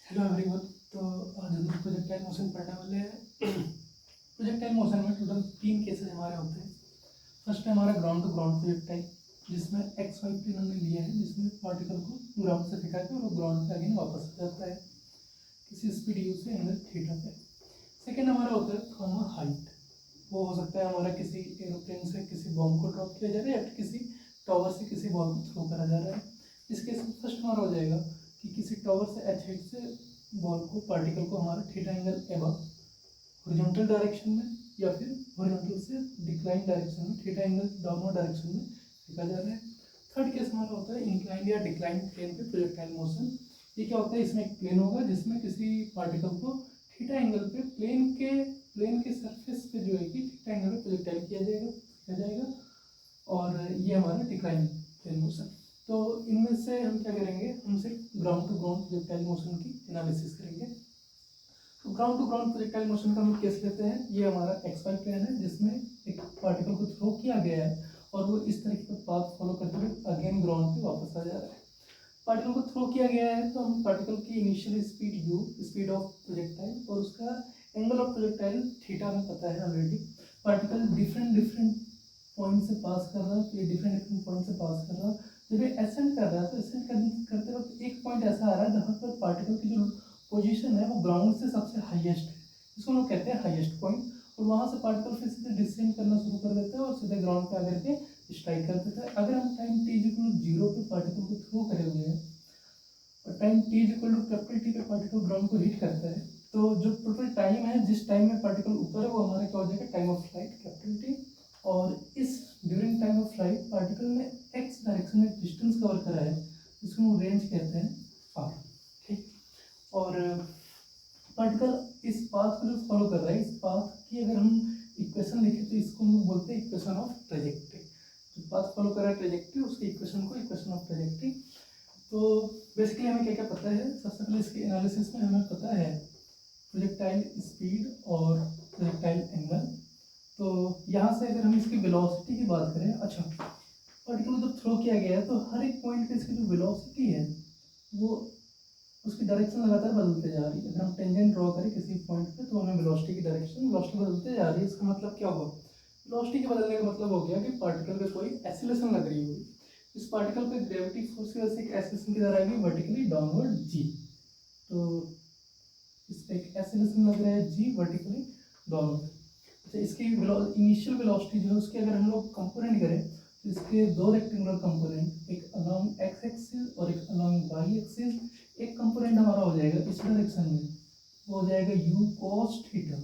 Hello everyone. तो आज हम प्रोजेक्टाइल मोशन पढ़ने वाले हैं। प्रोजेक्टाइल मोशन में टोटल 3 केसेस हमारे होते हैं। फर्स्ट है हमारा ग्राउंड टू ग्राउंड प्रोजेक्टाइल, जिसमें एक्स वाई प्लेन हमने लिया है, जिसमें पार्टिकल को ग्राउंड से फेंका के और ग्राउंड पे अगेन वापस आ जाता है किसी स्पीड यू से एंगल थीटा पे। सेकेंड हमारा होता है फ्रॉम अ हाइट। वो हो सकता है हमारा किसी एरोप्लेन से किसी बॉम्ब को ड्रॉप किया जा रहा है या फिर किसी टावर से किसी बॉल को थ्रो करा जा रहा है। इस केस में फर्स्ट हमारा हो जाएगा कि किसी टावर से एच हाइट से बॉल को पार्टिकल को हमारा theta angle above horizontal direction में या फिर हॉरिजॉन्टल से डिक्लाइन डायरेक्शन में थीटा एंगल डाउनवर्ड डायरेक्शन में फेंका जा रहा है। थर्ड केस हमारा होता है इंक्लाइन या डिक्लाइन प्लेन पे प्रोजेक्टाइल मोशन। ये क्या होता है, इसमें एक प्लेन होगा जिसमें किसी पार्टिकल को थीटा एंगल पे प्लेन के सरफेस पे जो है कि थीटा एंगल पे प्रोजेक्टाइल किया जाएगा और ये हमारा डिक्लाइन प्लेन मोशन। तो इनमें से हम क्या करेंगे, हम सिर्फ ground to ground projectile motion की एनालिसिस करेंगे। तो ground to ground projectile motion का हम केस लेते हैं। ये हमारा एक्स वाई प्लेन है जिसमें एक पार्टिकल को थ्रो किया गया है और वो इस तरीके का पाथ फॉलो करते हुए अगेन ग्राउंड पे वापस आ जा रहा है। पार्टिकल को थ्रो किया गया है तो हम पार्टिकल की initial speed you, speed of projectile, और उसका एंगल ऑफ प्रोजेक्टाइल थीटा हमें पता है ऑलरेडी। पार्टिकल डिफरेंट पॉइंट से पास कर रहा है, तो ये डिफरेंट पॉइंट से पास कर रहा है। जब ये एसेंड कर रहा है तो एसेंड करते वक्त एक पॉइंट ऐसा आ रहा है जहाँ पर पार्टिकल की जो पोजीशन है वो ग्राउंड से सबसे हाईएस्ट है, इसको हम लोग कहते हैं हाईएस्ट पॉइंट। और वहाँ से पार्टिकल फिर सीधे डिसेंड करना शुरू कर देता है और सीधे ग्राउंड पे आकर के स्ट्राइक कर देता है। अगर हम टाइम t इक्वल टू 0 पे पार्टिकल को थ्रो करे हुए हैं और time t equal to capital T पे पार्टिकल ग्राउंड को हिट करता है, तो जो टोटल टाइम है जिस टाइम में पार्टिकल ऊपर है वो हमारा क्या हो जाएगा, time of flight capital T। और इस during time of flight particle ने एक्स डायरेक्शन में डिस्टेंस कवर करा है जिसको हम रेंज कहते हैं r। ठीक। और पार्टिकल इस पाथ को जो फॉलो कर रहा है, इस पाथ की अगर हम इक्वेशन लिखें तो इसको हम बोलते हैं इक्वेशन ऑफ ट्रेजेक्ट्री। जो पाथ फॉलो कर रहा है ट्रेजेक्ट्री, उसकी इक्वेशन को इक्वेशन ऑफ ट्रेजेक्ट्री। तो बेसिकली हमें क्या क्या पता है, सबसे पहले इसके एनालिसिस में हमें पता है प्रोजेक्टाइल स्पीड और प्रोजेक्टाइल एंगल। तो यहाँ से अगर हम इसकी वेलोसिटी की बात करें, अच्छा पार्टिकल को जब थ्रो किया गया है तो हर एक पॉइंट पे इसकी जो वेलोसिटी है वो उसकी डायरेक्शन लगातार बदलते जा रही है। अगर हम टेंजेंट ड्रॉ करें किसी पॉइंट पे तो हमें वेलोसिटी की डायरेक्शन वेलोसिटी बदलते जा रही है। इसका मतलब क्या होगा, वेलोसिटी के बदलने का मतलब हो गया कि पार्टिकल पे कोई एक्सीलरेशन लग रही होगी। इस पार्टिकल पे ग्रेविटी फोर्स की वजह से एक एक्सीलरेशन किधर आएगी, वर्टिकली डाउनवर्ड जी। तो इस पे एक एक्सीलरेशन लग रहा है जी वर्टिकली डाउनवर्ड। अच्छा, इसकी इनिशियल वेलोसिटी जो है उसके अगर हम लोग कंपोनेंट करें तो इसके दो रेक्टेंगुलर कंपोनेंट, एक अलोंग एक्स एक्सिस और एक अलोंग वाई एक्सिस। एक कंपोनेंट हमारा हो जाएगा इस डायरेक्शन में, वो हो जाएगा u cos थीटा,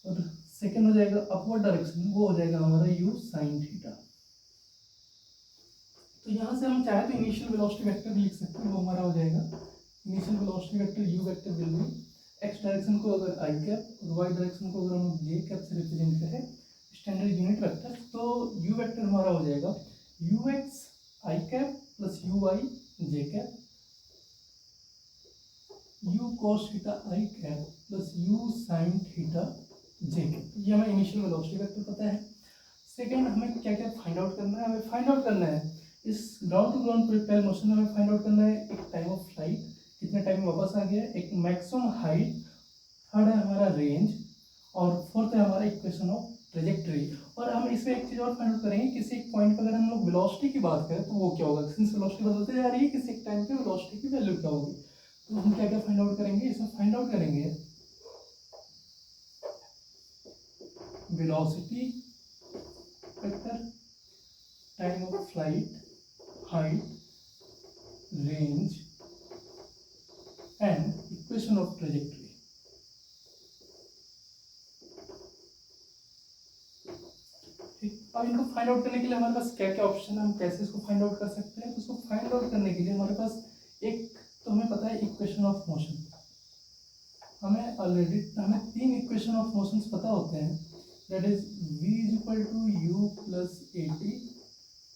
और सेकंड हो जाएगा अपवर्ड डायरेक्शन, वो हो जाएगा हमारा u sin थीटा। तो यहाँ से हम चाहे तो इनिशियल वेलोसिटी वेक्टर भी लिख सकते हैं, वो हमारा हो जाएगा initial velocity vector u vector will be x direction को अगर आई कैप और वाई डायरेक्शन को अगर हम जे कैप से रिप्रेजेंट करें स्टैंडर्ड यूनिट वेक्टर, तो u वेक्टर हमारा हो जाएगा ux i cap plus uy j cap, u cos theta i cap plus u sin theta j cap. ये हमें इनिशियल वेलोसिटी वेक्टर पता है। सेकंड हमें क्या क्या फाइंड आउट करना है, हमें फाइंड आउट करना है इस ground to ground projectile motion में हमें फाइंड आउट करना है एक टाइम ऑफ फ्लाइट, कितने टाइम में वापस आ गया, एक मैक्सिमम हाइट, थर्ड है हमारा रेंज, और फोर्थ है हमारा इक्वेशन ऑफ ट्रेजेक्टरी। और हम इसमें एक चीज़ और फाइंड आउट करेंगे, किसी एक पॉइंट पर अगर हम लोग वेलोसिटी की बात करें तो वो क्या होगा, सिंस वेलोसिटी बदलते जा रही है किसी एक टाइम पे वेलोसिटी की वैल्यू क्या होगी। तो हम क्या क्या फाइंड आउट करेंगे, इसमें फाइंड आउट करेंगे velocity vector, time of flight, height, range and equation of trajectory. अब इनको फाइंड आउट करने के लिए हमारे पास क्या क्या ऑप्शन है, हम कैसे इसको फाइंड आउट कर सकते हैं। तो इसको फाइंड आउट करने के लिए हमारे पास एक तो हमें पता है इक्वेशन ऑफ मोशन, हमें ऑलरेडी हमें 3 इक्वेशन ऑफ मोशंस पता होते हैं, that is v is equal to u plus A T,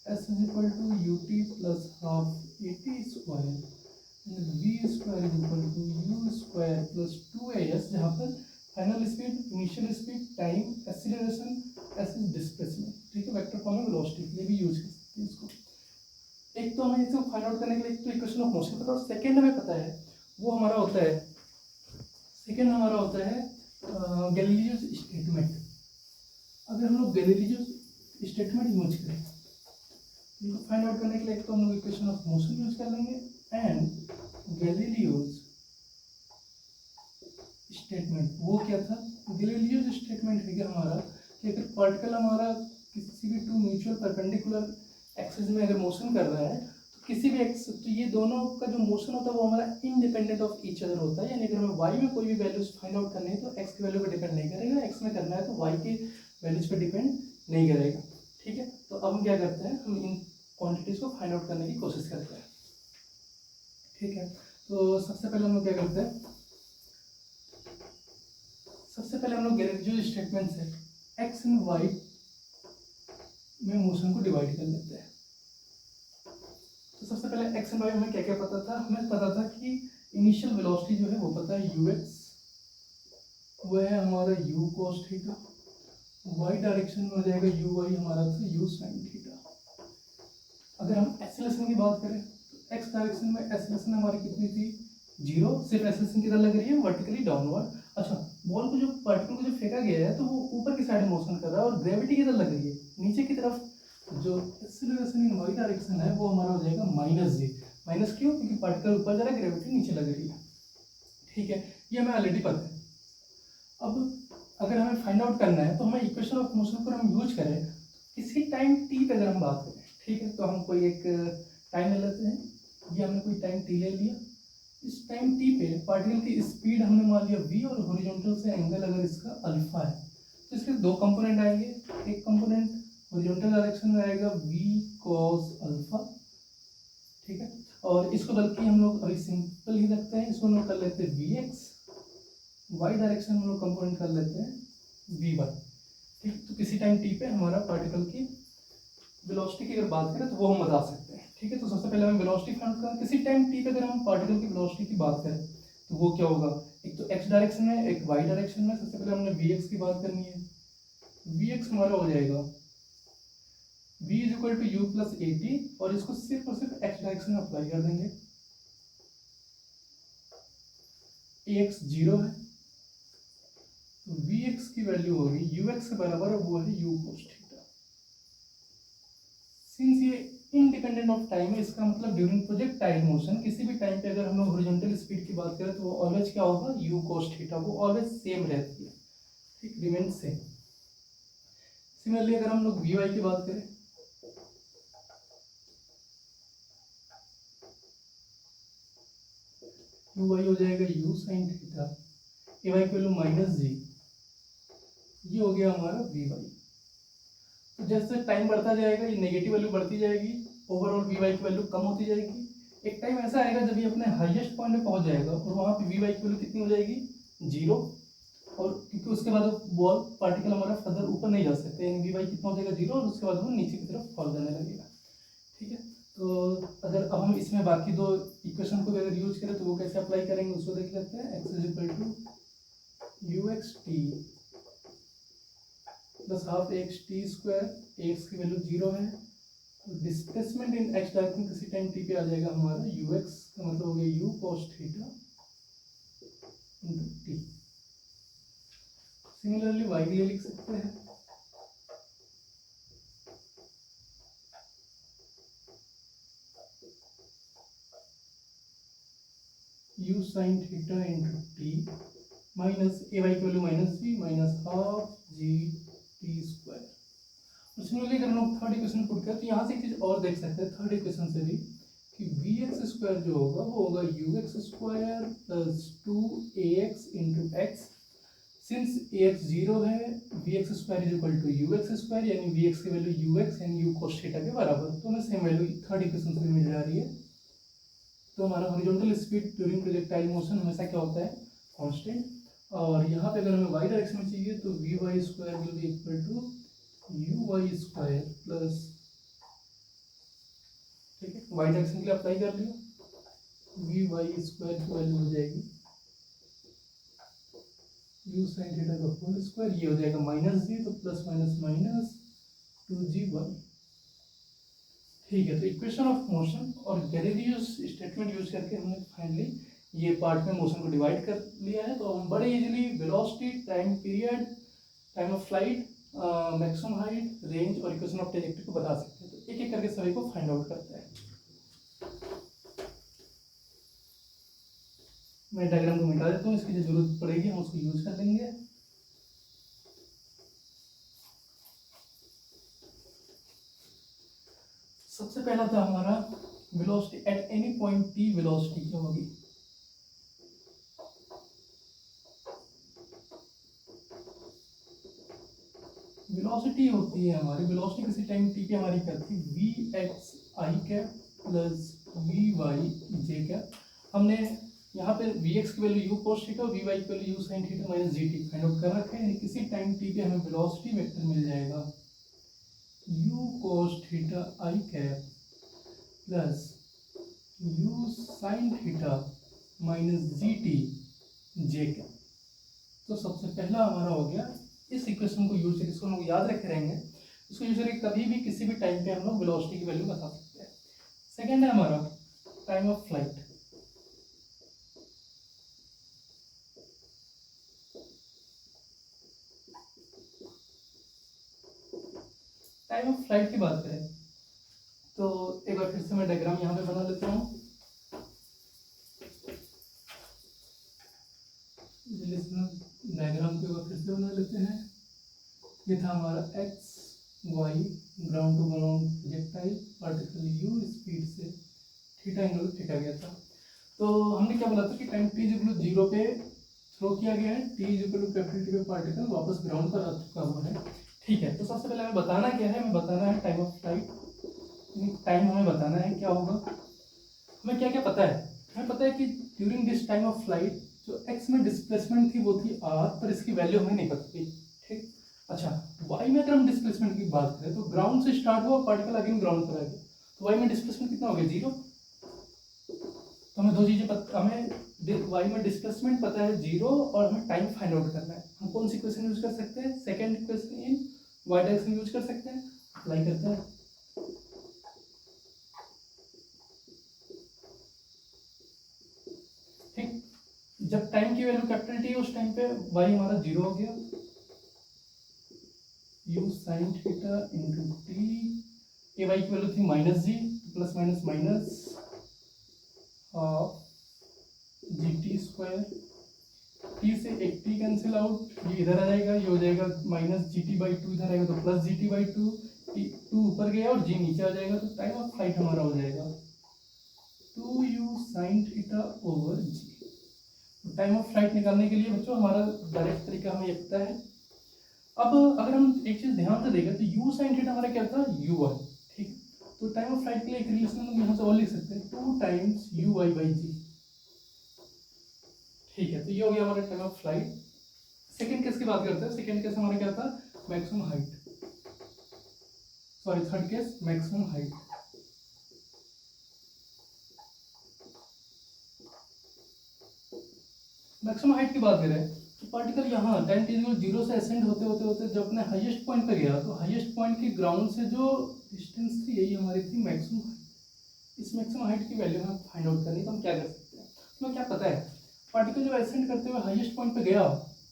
s is equal to U T plus half A T square, and v square is equal to u square plus 2as, जहाँ पर final speed, initial speed, time, acceleration, s is displacement. ठीक है, vector form में velocity के लिए भी use कर सकते हैं इसको। एक तो हमें इसको फाइंड आउट करने के लिए एक तो इक्वेशन ऑफ मोशन पता है, और सेकंड हमें पता है वो हमारा होता है, सेकेंड हमारा होता है गैलीलियोस स्टेटमेंट। अगर हम लोग गैलीलियोस स्टेटमेंट यूज करें इनको फाइंड आउट करने के लिए, एक तो हम लोग इक्वेशन ऑफ मोशन यूज कर लेंगे एंड गैलीलियोस स्टेटमेंट। वो क्या था, गैलीलियोस स्टेटमेंट है कि हमारा कि अगर पार्टिकल हमारा किसी भी टू म्यूचुअल परपेंडिकुलर एक्सिस में अगर मोशन कर रहा है तो किसी भी एक्स, तो ये दोनों का जो मोशन होता है वो हमारा इंडिपेंडेंट ऑफ ईच अदर होता है। यानी अगर हमें वाई में कोई भी वैल्यूज फाइंड आउट करनी है तो एक्स की वैल्यू पर डिपेंड नहीं करेगा, एक्स में करना है तो वाई के वैल्यूज पर डिपेंड नहीं करेगा। ठीक है, तो अब हम क्या करते हैं, हम इन क्वांटिटीज को फाइंड आउट करने की कोशिश करते हैं। ठीक है, तो सबसे पहले हम लोग क्या करते हैं, सबसे पहले हम लोग जो स्टेटमेंट है एक्स एंड वाई में मोशन को डिवाइड कर लेते हैं। तो सबसे पहले एक्स एंड वाई हमें क्या क्या पता था, हमें पता था कि इनिशियल वेलोसिटी जो है वो पता है यू एक्स, वो है हमारा U cos theta, Y direction में हो जाएगा यू वाई हमारा था यू साइन थीटा। अगर हम एक्सेलरेशन की बात करें तो एक्स डायरेक्शन में एक्सेलरेशन हमारी कितनी थी, 0, सिर्फ एक्सेलरेशन किधर लग रही है, वर्टिकली डाउनवर्ड। अच्छा, बॉल को जो पार्टिकल को जो फेंका गया है तो वो ऊपर की साइड मोशन कर रहा है और ग्रेविटी किधर लग रही है, नीचे की तरफ। जो एक्सेलरेशन इन वाई डायरेक्शन है वो हमारा हो जाएगा माइनस जी। माइनस क्यों, क्योंकि पार्टिकल ऊपर जा रहा है, ग्रेविटी नीचे लग रही है। ठीक है, ये हमें ऑलरेडी पता है। अब अगर हमें फाइंड आउट करना है तो हमें इक्वेशन ऑफ मोशन पर हम यूज करें किसी टाइम टी पे, अगर हम बात करें, ठीक है, तो हम कोई एक टाइम ले लेते हैं, ये हमने कोई टाइम टी ले लिया। इस टाइम टी पे पार्टिकल की स्पीड हमने मान लिया v और हॉरिजॉन्टल से एंगल अगर इसका अल्फा है तो इसके दो कंपोनेंट आएंगे। एक कंपोनेंट हॉरिजॉन्टल डायरेक्शन में आएगा v cos अल्फा, ठीक है, और इसको बल्कि हम लोग अभी सिंपल ही रखते हैं, इसको हम लोग कर लेते हैं vx, वाई डायरेक्शन में हम लोग कंपोनेंट कर लेते हैं vy। ठीक, तो किसी टाइम टी पे हमारा पार्टिकल की वेलोसिटी की अगर बात करें तो वो हम बता सकते हैं। ठीक है, तो सबसे पहले हमें वेलोसिटी फाइंड करना है। किसी टाइम टी पे अगर हम पार्टिकल की वेलोसिटी की बात करें तो वो क्या होगा, एक तो एक्स डायरेक्शन में, एक वाई डायरेक्शन में। सबसे पहले हमने वी एक्स की बात करनी है। वी एक्स हमारा हो जाएगा v is equal to U plus A T, और इसको सिर्फ और सिर्फ एक्स डायरेक्शन में अप्लाई कर देंगे। ए एक्स 0 है तो वी एक्स की वैल्यू होगी यू एक्स के बराबर, वो है यू कोस थीटा। सिंस ये इंडिपेंडेंट ऑफ टाइम है, इसका मतलब ड्यूरिंग प्रोजेक्टाइल मोशन किसी भी टाइम पे अगर हम लोग हॉरिजॉन्टल स्पीड की बात करें तो वो ऑलवेज क्या होगा, यू कोस थीटा, वो ऑलवेज सेम रहती है। ठीक, रिमेन सेम। सिमिलरली अगर हम लोग वी वाई की बात करें, यू वाई हो जाएगा U sine theta, A Y की वैल्यू माइनस जी, ये हो गया हमारा वी वाई। तो जैसे टाइम बढ़ता जाएगा ये नेगेटिव वैल्यू बढ़ती जाएगी, ओवरऑल वी वाई की वैल्यू कम होती जाएगी। एक टाइम ऐसा आएगा जब ये अपने हाईएस्ट पॉइंट पे पहुंच जाएगा और वहाँ पे वी वाई की वैल्यू कितनी हो जाएगी, 0, और क्योंकि उसके बाद बॉल पार्टिकल हमारा फर्दर ऊपर नहीं जा सकते, यानी वी वाई कितना हो जाएगा 0, और उसके बाद वो नीचे की तरफ फॉल करने लगेगा। ठीक है, तो अगर अब हम इसमें बाकी दो इक्वेशन को अगर यूज करें तो वो कैसे अप्लाई करेंगे उसको देख लेते हैं। X is equal to you x T plus half X T square, X की वैल्यू 0 है, डिस्प्लेसमेंट इन एक्स डायरेक्शन किसी टाइम टी पे आ जाएगा हमारा यू एक्स का मतलब हो गया u cos theta into t. Similarly y के लिए लिख सकते हैं u sine theta into t minus a Y की value minus b minus half g t square. Similarly अगर हम लोग थर्ड इक्वेशन पुट करें तो यहाँ से एक चीज और देख सकते हैं थर्ड इक्वेशन से भी कि वी एक्स स्क्वायर जो होगा वो होगा U X square plus 2ax into X. Since A X 0 है, V X square is equal to you X square, यानी वी एक्स की वैल्यू यू एक्स यानी यू कोस थीटा के बराबर, तो हमें सेम वैल्यू थर्ड इक्वेशन से भी मिल जा रही है। तो हमारा horizontal speed during projectile motion हमेशा क्या होता है, कांस्टेंट। और यहाँ पे अगर हमें वाई डायरेक्शन में चाहिए तो V Y square will be equal to you Y square plus, ठीक है, वाई डायरेक्शन के लिए अप्लाई कर लिया, वी वाई स्क्वायर की वैल्यू हो जाएगी यू साइन थीटा का होल स्क्वायर, ये हो जाएगा माइनस जी, तो प्लस माइनस माइनस 2g1। ठीक है, तो इक्वेशन ऑफ मोशन और गैलीलियोस स्टेटमेंट यूज करके हमने फाइनली ये पार्ट में मोशन को डिवाइड कर लिया है, तो हम बड़े easily velocity, time period, time of flight, maximum height, range और इक्वेशन ऑफ ट्रैजेक्टरी को बता सकते हैं। तो एक एक करके सभी को फाइंड आउट करते हैं। मैं डायग्राम को मिटा देता हूँ, इसकी जो जरूरत पड़ेगी हम उसको यूज कर लेंगे। सबसे पहला था हमारा velocity at any point T, velocity क्या होगी? वेलोसिटी होती है हमारी, वेलोसिटी किसी टाइम टी पे हमारी क्या थी? V x i cap plus v y j cap. हमने यहाँ पे वी एक्स की value u cos theta, v y की value u sine theta minus जी टी फाइंड आउट कर रखे हैं। किसी टाइम टी पे हमें वेलोसिटी वेक्टर मिल जाएगा you cos theta i cap plus you sine theta minus G T J cap. तो सबसे पहला हमारा हो गया, इस इक्वेशन को यूज करके, इसको हम लोग याद रखे रहेंगे, इसको यूज करके कभी भी किसी भी टाइम पे हम लोग वेलोसिटी की वैल्यू बता सकते हैं। सेकेंड है हमारा time of flight. Time of flight की बात करें तो एक बार फिर से मैं डायग्राम यहाँ पे बना लेता हूँ। डायग्राम को एक बार फिर से बना लेते हैं। ये था हमारा X Y ground to ground projectile, particle U speed से थीटा एंगल फेंका गया था। तो हमने क्या बोला था कि टाइम टी इक्वल टू 0 पे थ्रो किया गया है, T equal to capital T पे पार्टिकल वापस ग्राउंड पर आ चुका हुआ है। ठीक है, तो सबसे पहले हमें बताना क्या है? हमें बताना है टाइम ऑफ फ्लाइट, टाइम हमें बताना है क्या होगा। हमें क्या क्या पता है? हमें पता है कि during this time of flight जो एक्स में डिस्प्लेसमेंट थी वो थी आर, पर इसकी वैल्यू हमें नहीं पता थी। ठीक, अच्छा वाई में अगर हम डिस्प्लेसमेंट की बात करें तो ग्राउंड से स्टार्ट हुआ, पार्टिकल अगेन ग्राउंड पर आ गया, तो वाई में डिस्प्लेसमेंट कितना हो गया? 0। तो हमें दो चीजें पता, हमें वाई में डिस्प्लेसमेंट पता है 0 और हमें टाइम फाइंड आउट करना है। हम कौन सी इक्वेशन यूज कर सकते हैं? Second equation in Y direction use कर सकते हैं, अप्लाई करते हैं। ठीक, जब टाइम की वैल्यू कैपिटल टी है उस टाइम पे वाई हमारा 0 हो गया, u sine theta into t, a Y की वैल्यू थी minus g, plus minus minus half g t square, t से एक टी कैंसिल आउट, ये इधर आ जाएगा, ये हो जाएगा minus ji T by two, इधर आएगा तो plus G T by two, two ऊपर गया और जी नीचे आ जाएगा, तो टाइम ऑफ फ्लाइट हमारा हो जाएगा 2u sine theta over g. Time of flight निकालने के लिए बच्चों हमारा डायरेक्ट तरीका हमें ये पता है। अब अगर हम एक चीज ध्यान से देखें तो u साइन थीटा हमारा क्या था? u1। ठीक, तो टाइम ऑफ फ्लाइट के लिए एक रिलेशन हम यहाँ से और लिख सकते हैं 2 टाइम्स u y बाई जी। ठीक है, तो ये हो गया हमारा time of flight. Second case की बात करते हैं। सेकेंड केस हमारा क्या था? Maximum height, sorry third case maximum height. Maximum height की बात करें तो पार्टिकल यहाँ टाइम टी इक्वल 0 से असेंड होते होते होते जब अपने हाईएस्ट पॉइंट पे गया, तो हाईएस्ट पॉइंट की ग्राउंड से जो डिस्टेंस थी यही हमारी थी मैक्सिमम हाइट। इस मैक्सिमम हाइट की वैल्यू हमें फाइंड आउट करनी है, तो हम क्या कर सकते हैं? तुम्हें क्या पता है? पार्टिकल जब असेंड करते हुए हाईएस्ट पॉइंट पे गया,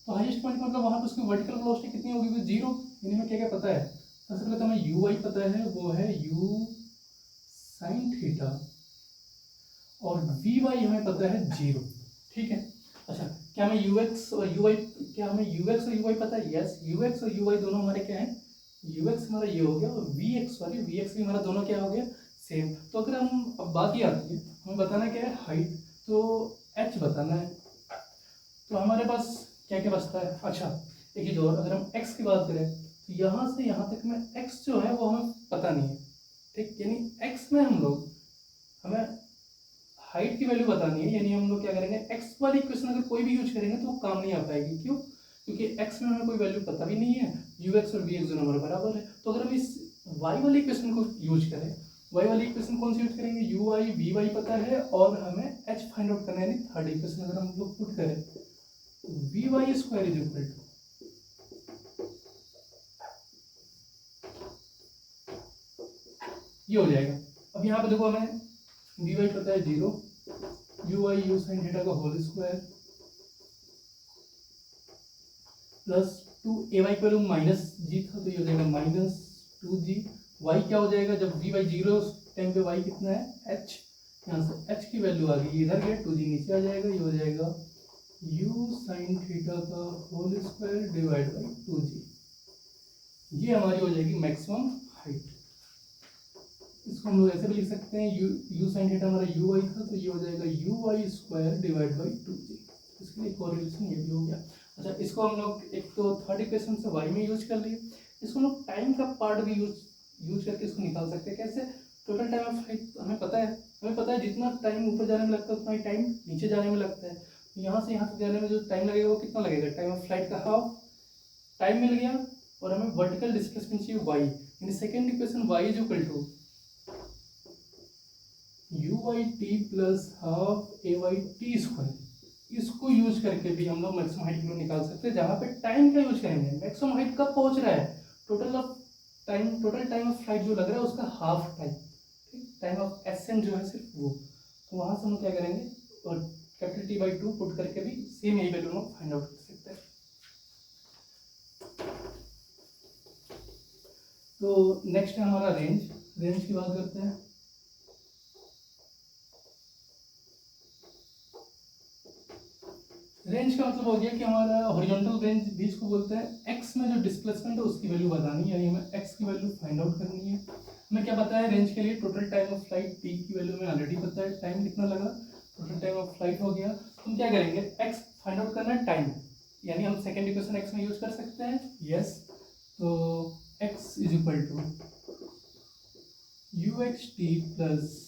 तो हाईएस्ट पॉइंट मतलब वहाँ पे उसकी वर्टिकल वेलोसिटी कितनी होगी? 0। यानी हमें क्या क्या पता है? सबसे पहले तो हमें यू वाई पता है, वो है यू साइन थीटा, और वी वाई हमें पता है 0। ठीक है, अच्छा क्या हमें यू एक्स और यू वाई, क्या हमें यू एक्स और यू वाई पता है? यस, यू एक्स और यू वाई दोनों हमारे क्या है? यू एक्स हमारा ये हो गया और v x, sorry v x भी हमारा दोनों क्या हो गया? सेम। तो अगर हम, अब बात ये आती है हमें बताना क्या है? हाइट, तो एच बताना है। तो हमारे पास क्या क्या बचता है? अच्छा एक चीज और, अगर हम एक्स की बात करें तो यहाँ से यहाँ तक में एक्स जो है वो हमें पता नहीं है। ठीक, यानी एक्स में हम लोग, हमें हाइट की वैल्यू बतानी है, यानी हम लोग क्या करेंगे? एक्स वाली इक्वेशन अगर कोई भी यूज करेंगे तो वो काम नहीं आ पाएगी। क्यों? क्योंकि एक्स में हमें कोई वैल्यू पता भी नहीं है, यू एक्स और वी एक्स दोनों हमारे बराबर है। तो अगर हम इस वाई वाली इक्वेशन को यूज करें, वाई वाली इक्वेशन कौन सी यूज करेंगे? यू वाई वी वाई पता है और हमें एच फाइंड आउट करना है, यानी थर्ड इक्वेशन अगर हम लोग पुट करें v Y square is equal to, ये हो जाएगा। अब यहाँ पे देखो हमें वी वाई पता है 0, you why you sine theta का होल स्क्वायर प्लस 2ay की वैल्यू माइनस जी था तो ये हो जाएगा माइनस 2g। y क्या हो जाएगा जब v बाई जीरो टाइम पे y कितना है h, यहाँ से h की वैल्यू आ गई इधर गया 2g नीचे आ जाएगा, ये हो जाएगा u साइन थीटा का whole square divide by 2g। ये हमारी हो जाएगी मैक्सिमम हाइट। इसको हम लोग ऐसे भी लिख सकते हैं u साइन थीटा हमारा u y था तो ये हो जाएगा u y square divide by 2g। इसके लिए कोरिलेशन ये भी हो गया। अच्छा, इसको हम लोग एक तो थर्ड इक्वेशन से y में यूज कर लिए, इसको हम लोग टाइम का पार्ट भी यूज करके इसको निकाल सकते हैं। कैसे? टोटल टाइम ऑफ फ्लाइट हमें पता है जितना टाइम ऊपर जाने में लगता है उतना ही टाइम नीचे जाने में लगता है। यहाँ से यहाँ तक जाने में जो टाइम लगेगा वो कितना लगेगा, टाइम ऑफ फ्लाइट का हाफ टाइम मिल गया। और हमें वर्टिकल डिस्प्लेसमेंट चाहिए y, यानी second equation y is equal to you y t plus half a y t square. इसको यूज करके भी हम लोग मैक्सिमम हाइट की निकाल सकते हैं, जहाँ पे टाइम का यूज करेंगे। मैक्सिमम हाइट कब पहुंच रहा है, टोटल टाइम ऑफ फ्लाइट जो लग रहा है उसका हाफ टाइम, ठीक, टाइम ऑफ एसेंट जो है सिर्फ वो। तो वहाँ से हम क्या करेंगे और कैपिटल टी बाई 2 पुट करके भी सेम यही वैल्यू हम फाइंड आउट कर सकते हैं। तो नेक्स्ट है हमारा रेंज की बात करते हैं। रेंज का मतलब हो गया कि हमारा हॉरिजॉन्टल रेंज भी इसको बोलते हैं। एक्स में जो डिस्प्लेसमेंट है उसकी वैल्यू बतानी है, यानी हमें एक्स की वैल्यू फाइंड आउट करनी है। हमें क्या पता है रेंज के लिए total time of flight T की वैल्यू में ऑलरेडी पता है, टाइम कितना लगा, टोटल टाइम ऑफ फ्लाइट हो गया। तो हम क्या करेंगे, एक्स फाइंड आउट करना है टाइम, यानी हम सेकेंड इक्वेशन एक्स में यूज कर सकते हैं। यस, तो x is equal to you x T plus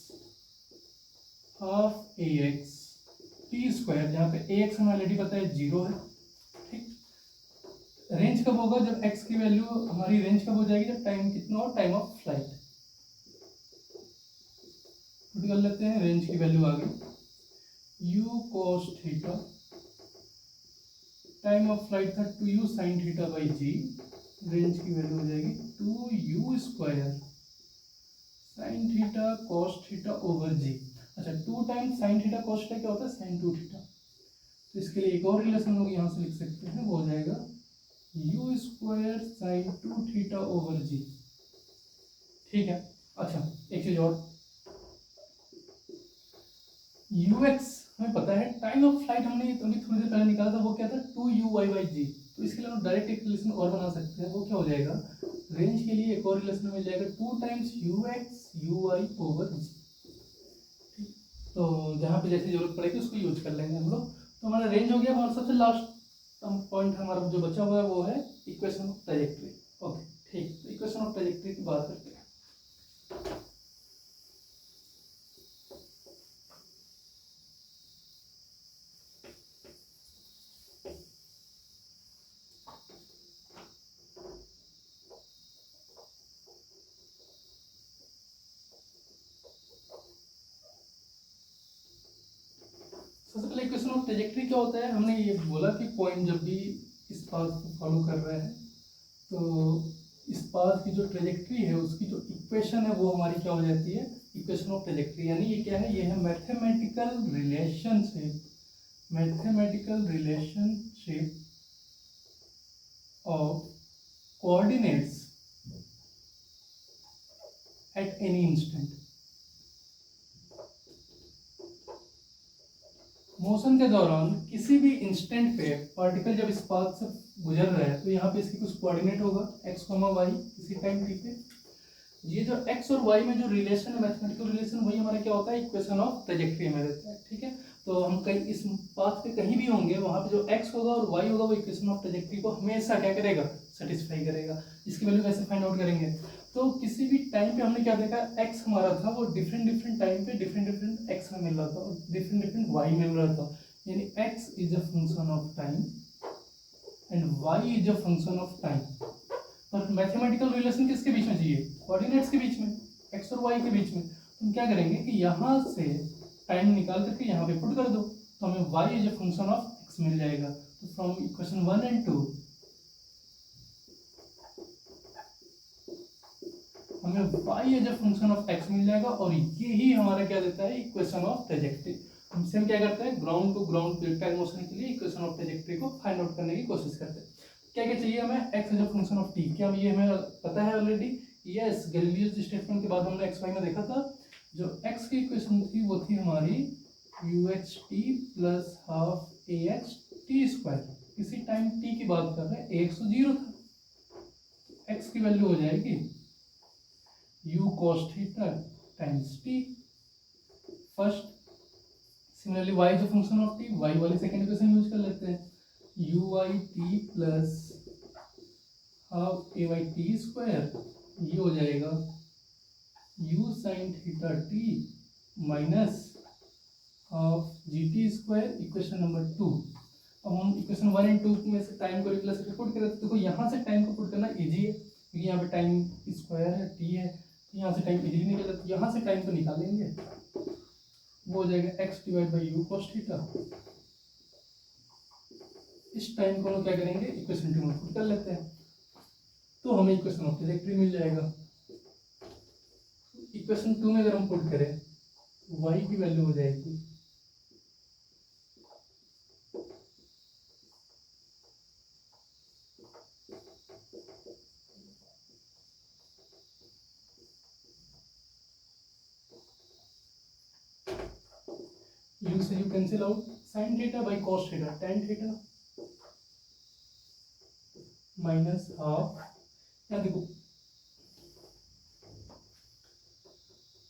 half a x T square, जहाँ पे ए एक्स हमें ऑलरेडी पता है 0 है, ठीक। रेंज कब होगा, जब एक्स की वैल्यू, हमारी रेंज कब हो जाएगी, जब टाइम कितना हो, टाइम ऑफ फ्लाइट। पुट कर लेते हैं, रेंज की वैल्यू आ गई u cos theta, time of flight था 2u sine theta by g, range की वैल्यू हो जाएगी 2u square sine theta cos theta over g. अच्छा, 2 time sine theta cos theta क्या होता है, साइन 2 थीटा। तो इसके लिए एक और रिलेशन लोग यहाँ से लिख सकते हैं, वो हो जाएगा u square sine 2 theta over g, ठीक है। अच्छा, एक चीज और, यू एक्स हमें पता है, टाइम ऑफ फ्लाइट हमने अभी थोड़ी देर पहले निकाला था, वो क्या था 2u y बाई जी। तो इसके लिए हम डायरेक्ट एक रिलेशन और बना सकते हैं, वो क्या हो जाएगा, रेंज के लिए एक और रिलेशन मिल जाएगा 2 times u x u y over g. तो जहाँ पे जैसी जरूरत पड़ेगी उसको यूज कर लेंगे हम लोग। तो हमारा रेंज हो गया। हमारा सबसे लास्ट पॉइंट हमारा जो बचा हुआ है वो है इक्वेशन ऑफ ट्रैजेक्टरी। ओके, ठीक, तो इक्वेशन ऑफ ट्रैजेक्टरी की बात करते हैं। सबसे पहले इक्वेशन ऑफ ट्रैजेक्टरी क्या होता है, हमने ये बोला कि पॉइंट जब भी इस पाथ को फॉलो कर रहे हैं तो इस पाथ की जो ट्रैजेक्टरी है उसकी जो इक्वेशन है वो हमारी क्या हो जाती है, इक्वेशन ऑफ ट्रैजेक्टरी। यानी ये क्या है, ये है mathematical relationship of coordinates at any instant. Motion के दौरान किसी भी इंस्टेंट पे पार्टिकल जब इस पाथ से गुजर रहा है तो यहाँ पे इसकी कुछ कोऑर्डिनेट होगा x, y किसी टाइम t पे। ये जो x और y में जो रिलेशन है, मैथमेटिकल रिलेशन, वही हमारा क्या होता है, इक्वेशन ऑफ ट्रैजेक्टरी में रहता है, ठीक है। तो हम कहीं इस पाथ पे कहीं भी होंगे, वहाँ पे जो x होगा और y होगा वो इक्वेशन ऑफ ट्रैजेक्टरी को हमेशा क्या करेगा, सेटिस्फाई करेगा। इसकी वैल्यू कैसे फाइंड आउट करेंगे, तो किसी भी टाइम पे हमने क्या देखा, x हमारा था वो डिफरेंट टाइम पे डिफरेंट x में मिल रहा था और डिफरेंट y मिल रहा था। यानी x is a function of time and y is a function of time. पर मैथमेटिकल रिलेशन किसके बीच में चाहिए, कोऑर्डिनेट्स के बीच में, x और y के बीच में। तुम क्या करेंगे कि यहाँ से टाइम निकाल करके यहाँ पे पुट कर दो, तो हमें y is a function of x मिल जाएगा। तो फ्रॉम इक्वेशन 1 एंड 2 हमें y as a function of x मिल जाएगा और ये ही हमारा क्या देता है, इक्वेशन ऑफ ट्रैजेक्टरी। हम सेम क्या करते हैं, ground to ground projectile motion के लिए इक्वेशन ऑफ ट्रैजेक्टरी को फाइंड आउट करने की कोशिश करते हैं। क्या क्या चाहिए हमें, x as a function of t, क्या ये हमें पता है ऑलरेडी? यस, गैलीलियोस स्टेटमेंट के बाद हमने एक्स वाई में देखा था, जो एक्स की इक्वेशन थी वो थी हमारी u x T plus half a x T square. किसी टाइम टी की बात कर रहे हैं, ए एक्स तो जीरो था, एक्स की वैल्यू हो जाएगी u cos theta times t first. Similarly y जो फंक्शन ऑफ t, y वाली सेकंड इक्वेशन यूज कर लेते हैं, u y t plus half a y t square, ये हो जाएगा u sin theta t minus half g t square, equation number 2। अब हम इक्वेशन 1 और 2 में से टाइम को रिप्लेस करके पुट करें तो देखो यहाँ से टाइम को पुट करना इजी है, क्योंकि यहाँ पे टाइम स्क्वायर है, टी है, यहाँ से टाइम इजीली निकल जाता है, यहाँ से टाइम तो निकालेंगे, वो हो जाएगा x divide by you cos theta. इस टाइम को हम क्या करेंगे, इक्वेशन 2 में पुट कर लेते हैं, तो हमें इक्वेशन ऑफ ट्रैजेक्टरी मिल जाएगा। इक्वेशन 2 में अगर हम पुट करें, y की वैल्यू हो जाएगी u से u cancel out, sin theta by cos theta tan theta minus half, यहाँ देखो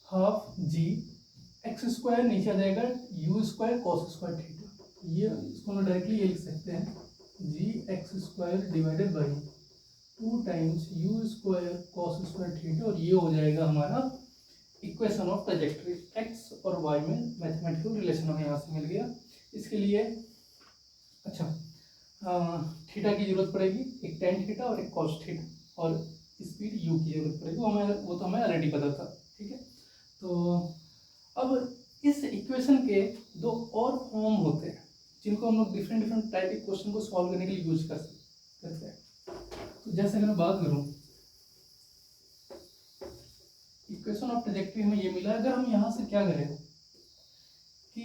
हाफ जी एक्स स्क्वायर नीचे आ जाएगा u square cos square theta, ये इसको हम डायरेक्टली ये लिख सकते हैं g x square divided by 2 times u square cos square theta, और ये हो जाएगा हमारा इक्वेशन ऑफ ट्रैजेक्टरी। एक्स और वाई में मैथमेटिकल रिलेशन हमें यहाँ से मिल गया। इसके लिए अच्छा थीटा की जरूरत पड़ेगी, एक टेन थीटा और एक कॉस थीटा, और स्पीड यू की जरूरत पड़ेगी, वो तो हमें ऑलरेडी पता था। ठीक है, तो अब इस इक्वेशन के दो और फॉर्म होते हैं जिनको हम लोग डिफरेंट डिफरेंट टाइप के क्वेश्चन को सॉल्व करने के लिए यूज करते हैं। तो जैसे अगर मैं बात करूँ, इक्वेशन ऑफ ट्रैजेक्टरी हमें ये मिला, अगर हम यहाँ से क्या करें कि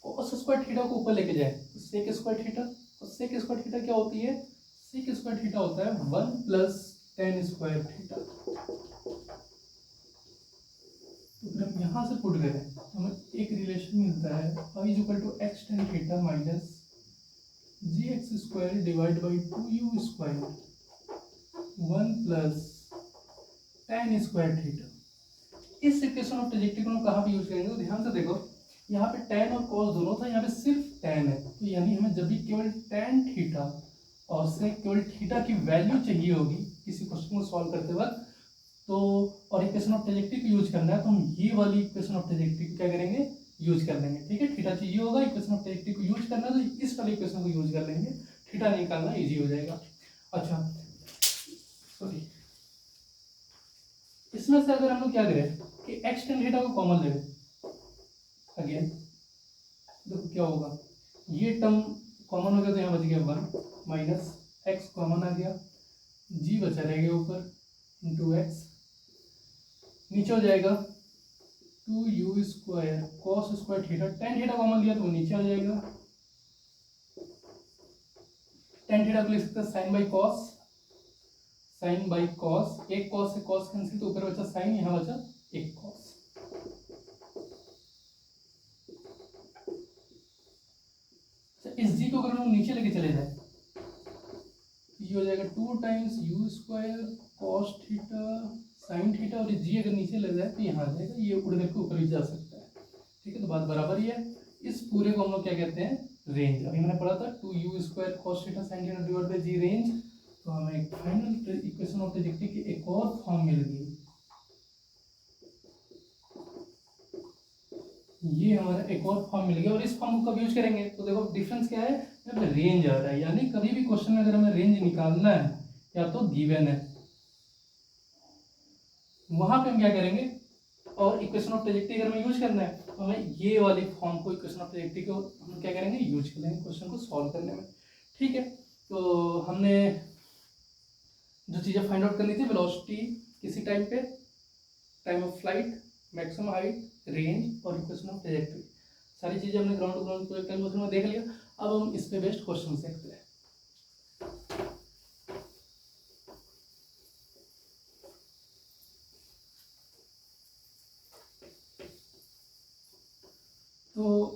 cos स्क्वायर थीटा को ऊपर लेके जाए तो sec स्क्वायर थीटा, और sec स्क्वायर थीटा क्या होती है, sec स्क्वायर थीटा होता है 1 प्लस tan स्क्वायर थीटा। तो अगर हम यहाँ से पुट करें तो हमें एक रिलेशन मिलता है y is equal to x tan theta minus g x square divide by 2u square 1 plus tan square theta. इस इक्वेशन ऑफ ट्रैजेक्टरी को हम कहाँ पे यूज करेंगे, तो ध्यान से देखो, यहाँ पे tan और cos दोनों था, यहाँ पे सिर्फ tan है, तो यानी हमें जब भी केवल tan थीटा और से केवल थीटा की वैल्यू चाहिए होगी किसी क्वेश्चन को सॉल्व करते वक्त, तो और इक्वेशन ऑफ ट्रैजेक्टरी को यूज करना है, तो हम ये वाली इक्वेशन ऑफ ट्रैजेक्टरी को क्या करेंगे, यूज कर लेंगे। ठीक है, थीटा चाहिए होगा, इक्वेशन ऑफ ट्रैजेक्टरी को यूज करना है, तो इस वाली इक्वेशन को यूज कर लेंगे, थीटा निकालना ईजी हो जाएगा। अच्छा सॉरी, इसमें से अगर हम लोग क्या करें कि एक्स टेन थीटा को कॉमन ले लें, अगेन देखो क्या होगा, ये टर्म कॉमन हो गया तो यहाँ बच गया 1 माइनस एक्स कॉमन आ गया, जी बचा रह गया ऊपर इंटू एक्स, नीचे हो जाएगा 2u square cos square theta, tan theta common लिया तो वो नीचे आ जाएगा, टेन थीटा को लिख सकते हैं sine by cos, sine by cos, एक कॉस से कॉस कैंसिल, तो ऊपर बचा साइन, यहाँ बचा एक कॉस। इस जी को अगर हम नीचे लेके चले जाए तो ये हो जाएगा 2 times u square cos theta sine theta, और जी अगर नीचे ले जाए तो यहाँ आ जाएगा, ये उड़ करके ऊपर भी जा सकता है। ठीक है, तो बात बराबर ही है। इस पूरे को हम लोग क्या कहते हैं, रेंज। अभी मैंने पढ़ा था 2u square cos theta sine theta divide by g range, तो हमें एक फाइनल इक्वेशन ऑफ ट्रैजेक्टरी की एक और फॉर्म मिल गई, ये हमारा एक और फॉर्म मिल गया, और इस फॉर्म को कब यूज करेंगे, तो देखो डिफरेंस क्या है, यहाँ पे रेंज आ रहा है, यानी कभी भी क्वेश्चन में अगर हमें रेंज निकालना है या तो गिवन है, वहां पे हम क्या करेंगे, और इक्वेशन ऑफ ट्रैजेक्टरी अगर हमें यूज करना है तो हमें ये वाली फॉर्म को, इक्वेशन ऑफ ट्रैजेक्टरी को हम क्या करेंगे, यूज कर लेंगे क्वेश्चन को सॉल्व करने में। ठीक है, तो हमने जो चीज़ें फाइंड आउट करनी थी, वेलोसिटी किसी टाइम पे, time of flight, maximum height, range और इक्वेशन ऑफ ट्रैजेक्टरी, सारी चीज़ें हमने ground to ground projectile motion में देख लिया। अब हम इस पे बेस्ड क्वेश्चन देखते हैं। तो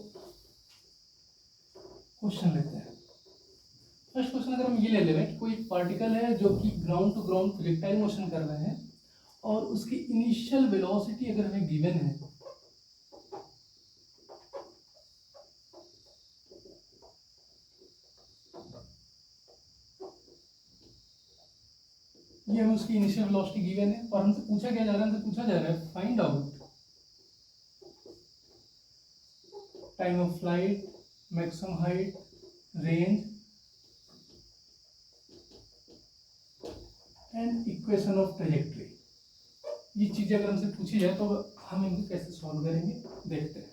क्वेश्चन लेते हैं। फर्स्ट क्वेश्चन अगर हम ये ले लें कि कोई पार्टिकल है जो कि ground to ground projectile motion कर रहा है और उसकी इनिशियल वेलोसिटी अगर हमें गिवन है, ये हमें उसकी इनिशियल वेलोसिटी गिवन है और हमसे पूछा क्या जा रहा है, हमसे पूछा जा रहा है find out time of flight, maximum height, range and equation of trajectory. ये चीजें अगर हमसे पूछी जाए तो हम इनको कैसे सॉल्व करेंगे देखते हैं।